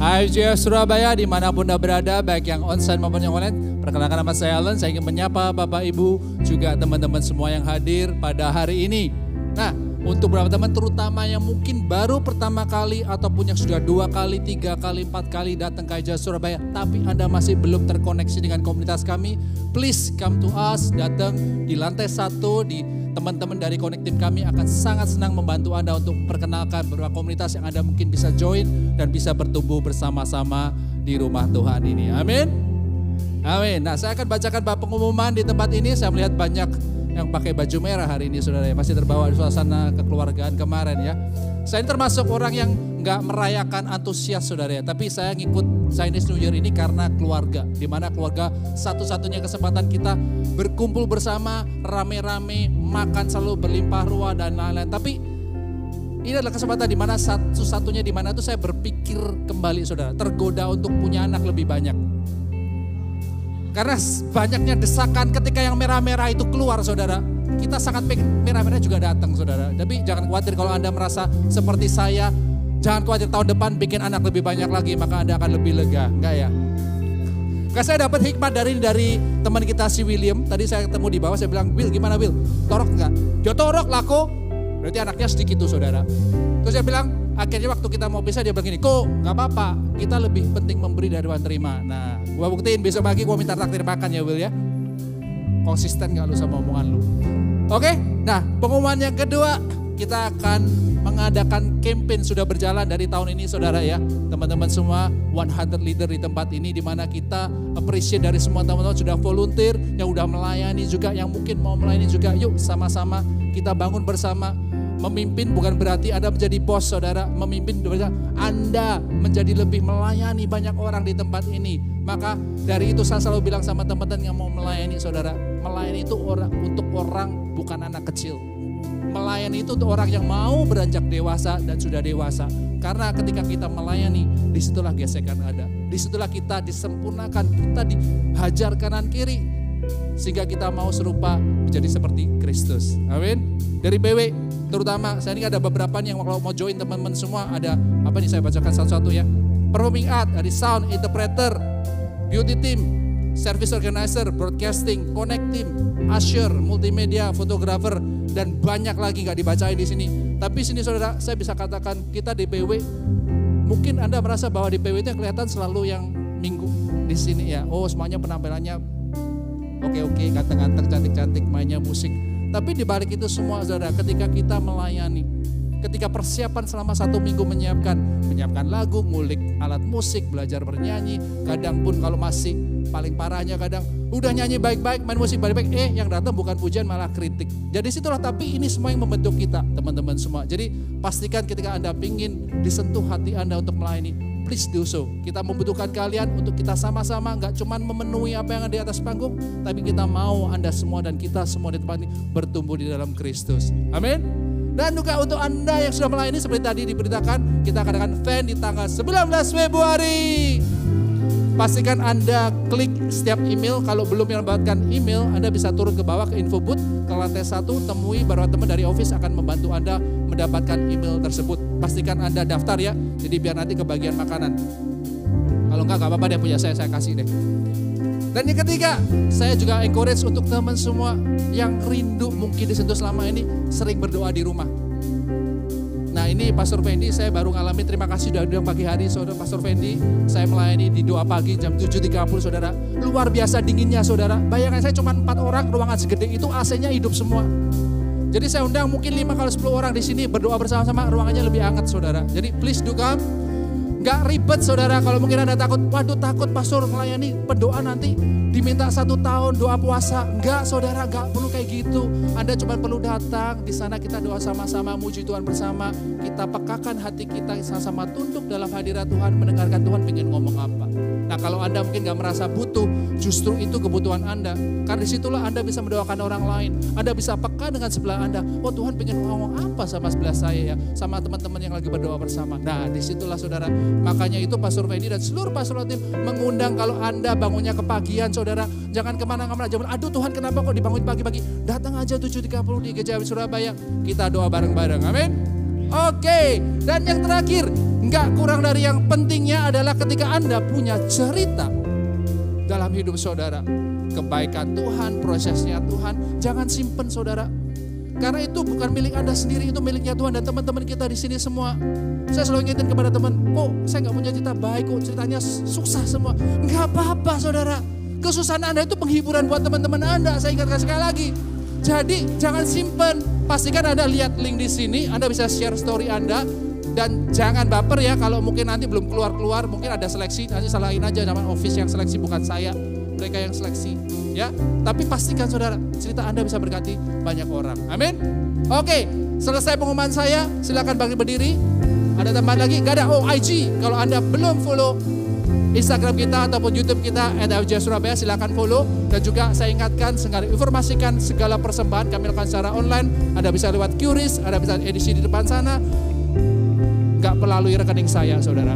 IFGF Surabaya dimanapun Anda berada, baik yang onsite maupun yang online. Perkenalkan, nama saya Alan, saya ingin menyapa Bapak Ibu, juga teman-teman semua yang hadir pada hari ini. Nah, untuk beberapa teman terutama yang mungkin baru pertama kali ataupun yang sudah 2 kali, 3 kali, 4 kali datang ke IFGF Surabaya, tapi Anda masih belum terkoneksi dengan komunitas kami, please come to us, datang di lantai 1, di teman-teman dari Connect Team kami akan sangat senang membantu Anda untuk perkenalkan beberapa komunitas yang Anda mungkin bisa join dan bisa bertumbuh bersama-sama di rumah Tuhan ini. Amin. Amin. Nah, saya akan bacakan pengumuman di tempat ini. Saya melihat banyak yang pakai baju merah hari ini, saudara ya. Pasti terbawa di suasana kekeluargaan kemarin ya. Saya ini termasuk orang yang nggak merayakan antusias, saudara ya. Tapi saya ngikut Chinese New Year ini karena keluarga. Dimana keluarga satu-satunya kesempatan kita berkumpul bersama, rame-rame, makan selalu berlimpah ruah dan lain-lain. Tapi ini adalah kesempatan di mana satu-satunya di mana itu saya berpikir kembali, saudara. Tergoda untuk punya anak lebih banyak. Karena banyaknya desakan ketika yang merah-merah itu keluar, saudara. Kita sangat pengen merah-merah juga datang, saudara. Tapi jangan khawatir kalau Anda merasa seperti saya. Jangan khawatir tahun depan bikin anak lebih banyak lagi, maka Anda akan lebih lega. Enggak ya? Karena saya dapat hikmat dari teman kita si William. Tadi saya ketemu di bawah, saya bilang, Will gimana Will? Torok enggak? Dia torok lako. Berarti anaknya sedikit tuh, saudara. Terus dia bilang, akhirnya waktu kita mau pisah dia bilang gini, kok gak apa-apa, kita lebih penting memberi daripada terima. Nah, gua buktiin besok pagi gua minta traktir makan ya Will ya. Konsisten gak lu sama omongan lu? Oke, nah pengumuman yang kedua, kita akan mengadakan campaign sudah berjalan dari tahun ini, saudara ya. Teman-teman semua 100 leader di tempat ini, dimana kita appreciate dari semua teman-teman sudah volunteer, yang udah melayani juga, yang mungkin mau melayani juga. Yuk sama-sama kita bangun bersama Memimpin bukan berarti Anda menjadi bos saudara. Memimpin berarti Anda menjadi lebih melayani banyak orang di tempat ini. Maka dari itu saya selalu bilang sama teman-teman yang mau melayani saudara. Melayani itu untuk orang bukan anak kecil. Melayani itu untuk orang yang mau beranjak dewasa dan sudah dewasa. Karena ketika kita melayani, disitulah gesekan ada. Disitulah kita disempurnakan, kita dihajar kanan kiri. Sehingga kita mau serupa menjadi seperti Kristus. Amin. Dari BW terutama, saya ini ada beberapa nih yang kalau mau join teman-teman semua, ada apa nih saya bacakan satu-satu ya. Performing art, ada sound, interpreter, beauty team, service organizer, broadcasting, connect team, usher, multimedia, fotografer, dan banyak lagi gak dibacain di sini. Tapi sini saudara, saya bisa katakan kita DPW, mungkin Anda merasa bahwa DPW itu yang kelihatan selalu yang minggu di sini ya. Oh semuanya penampilannya oke, ganteng-ganteng, cantik-cantik, mainnya musik. Tapi di balik itu semua saudara, ketika kita melayani, ketika persiapan selama 1 minggu menyiapkan lagu, ngulik alat musik, belajar bernyanyi, kadang pun kalau masih paling parahnya kadang udah nyanyi baik-baik, main musik baik-baik, yang datang bukan pujian malah kritik. Jadi situlah, tapi ini semua yang membentuk kita teman-teman semua. Jadi pastikan ketika Anda pingin disentuh hati Anda untuk melayani, please do so. Kita membutuhkan kalian untuk kita sama-sama gak cuma memenuhi apa yang ada di atas panggung, tapi kita mau Anda semua dan kita semua di tempat ini bertumbuh di dalam Kristus. Amin. Dan juga untuk Anda yang sudah melayani seperti tadi diberitakan, kita akan adakan fan di tanggal 19 Februari. Pastikan Anda klik setiap email, kalau belum mendapatkan email, Anda bisa turun ke bawah ke info booth, ke lantai 1, temui beberapa teman dari office akan membantu Anda mendapatkan email tersebut. Pastikan Anda daftar ya, jadi biar nanti kebagian makanan. Kalau enggak apa-apa deh, punya saya kasih deh. Dan yang ketiga, saya juga encourage untuk teman semua yang rindu mungkin disentuh selama ini, sering berdoa di rumah. Nah ini Pastor Fendi, saya baru ngalamin, terima kasih sudah diundang pagi hari saudara Pastor Fendi. Saya melayani di doa pagi jam 7.30 saudara. Luar biasa dinginnya saudara. Bayangkan saya cuma 4 orang, ruangan segede itu AC-nya hidup semua. Jadi saya undang mungkin 5 kalau 10 orang di sini berdoa bersama-sama, ruangannya lebih hangat saudara. Jadi please do come. Gak ribet saudara, kalau mungkin Anda takut, waduh takut pastor melayani pendoa nanti diminta 1 tahun doa puasa. Enggak saudara, gak perlu kayak gitu. Anda cuma perlu datang, di sana kita doa sama-sama, muji Tuhan bersama. Kita pekakan hati kita sama-sama, tunduk dalam hadirat Tuhan, mendengarkan Tuhan pengen ngomong apa. Nah kalau Anda mungkin gak merasa butuh, justru itu kebutuhan Anda. Karena disitulah Anda bisa mendoakan orang lain. Anda bisa peka dengan sebelah Anda. Oh Tuhan pengen ngomong apa sama sebelah saya ya, sama teman-teman yang lagi berdoa bersama. Nah disitulah saudara. Makanya itu Pastor Fendi dan seluruh pastoral tim mengundang kalau Anda bangunnya kepagian saudara. Jangan kemana-mana, jangan aduh Tuhan kenapa kok dibangun pagi-pagi. Datang aja 7.30 di Gereja Surabaya. Kita doa bareng-bareng, amin. Oke, dan yang terakhir, nggak kurang dari yang pentingnya adalah ketika Anda punya cerita dalam hidup saudara. Kebaikan Tuhan, prosesnya Tuhan, jangan simpen saudara. Karena itu bukan milik Anda sendiri, itu miliknya Tuhan dan teman-teman kita di sini semua. Saya selalu ingetin kepada teman, kok saya nggak punya cerita baik, kok ceritanya susah semua. Nggak apa-apa saudara, kesusahan Anda itu penghiburan buat teman-teman Anda. Saya ingatkan sekali lagi. Jadi jangan simpen, pastikan Anda lihat link di sini, Anda bisa share story Anda. Dan jangan baper ya kalau mungkin nanti belum keluar-keluar, mungkin ada seleksi, nanti salahin aja nama office yang seleksi, bukan saya, mereka yang seleksi ya. Tapi pastikan saudara, cerita Anda bisa berkati banyak orang, amin. Oke, selesai pengumuman saya, silakan bangkit berdiri. Ada tambahan lagi? Gak ada, IG, kalau Anda belum follow Instagram kita ataupun YouTube kita @FJ Surabaya, silakan follow. Dan juga saya ingatkan, informasikan segala persembahan kami lakukan secara online. Anda bisa lewat QRIS, Anda bisa edisi di depan sana. Gak melalui rekening saya saudara.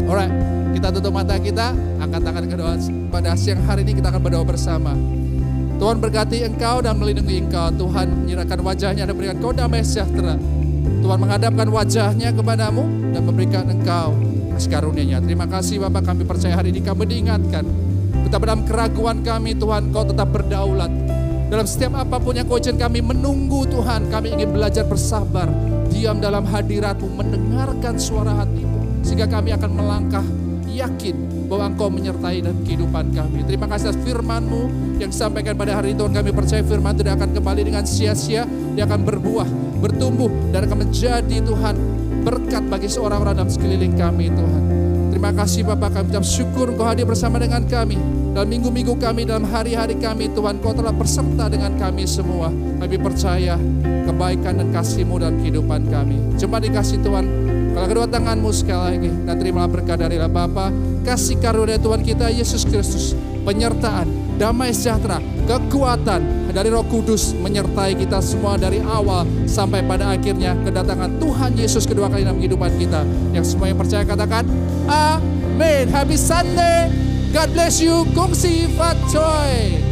Alright, kita tutup mata kita, angkat tangan ke doa. Pada siang hari ini kita akan berdoa bersama. Tuhan berkati engkau dan melindungi engkau. Tuhan menyerahkan wajahnya dan memberikan kau damai sejahtera. Tuhan menghadapkan wajahnya kepadamu dan memberikan engkau kasih karunia-Nya. Terima kasih Bapak, kami percaya hari ini kami diingatkan. Betapa dalam keraguan kami Tuhan kau tetap berdaulat. Dalam setiap apapun yang kau izinkan kami menunggu Tuhan, kami ingin belajar bersabar. Diam dalam hadirat-Mu, mendengarkan suara hati-Mu. Sehingga kami akan melangkah yakin bahwa Engkau menyertai dalam kehidupan kami. Terima kasih atas firman-Mu yang disampaikan pada hari ini Tuhan. Kami percaya firman itu tidak akan kembali dengan sia-sia. Dia akan berbuah, bertumbuh, dan akan menjadi Tuhan berkat bagi seorang-orang dalam sekeliling kami Tuhan. Terima kasih Bapa, kami ucap syukur Engkau hadir bersama dengan kami. Dalam minggu-minggu kami, dalam hari-hari kami Tuhan, Kau telah berserta dengan kami semua. Kami percaya kebaikan dan kasih-Mu dalam kehidupan kami. Cuma dikasih Tuhan, kalau kedua tangan-Mu sekali lagi, dan terimalah berkat dari Bapa, kasih karunia Tuhan kita Yesus Kristus, penyertaan, damai sejahtera, kekuatan dari Roh Kudus menyertai kita semua dari awal sampai pada akhirnya kedatangan Tuhan Yesus kedua kali dalam kehidupan kita. Yang semua yang percaya katakan amin. Happy Sunday. God bless you. Kongsi Fat Choi.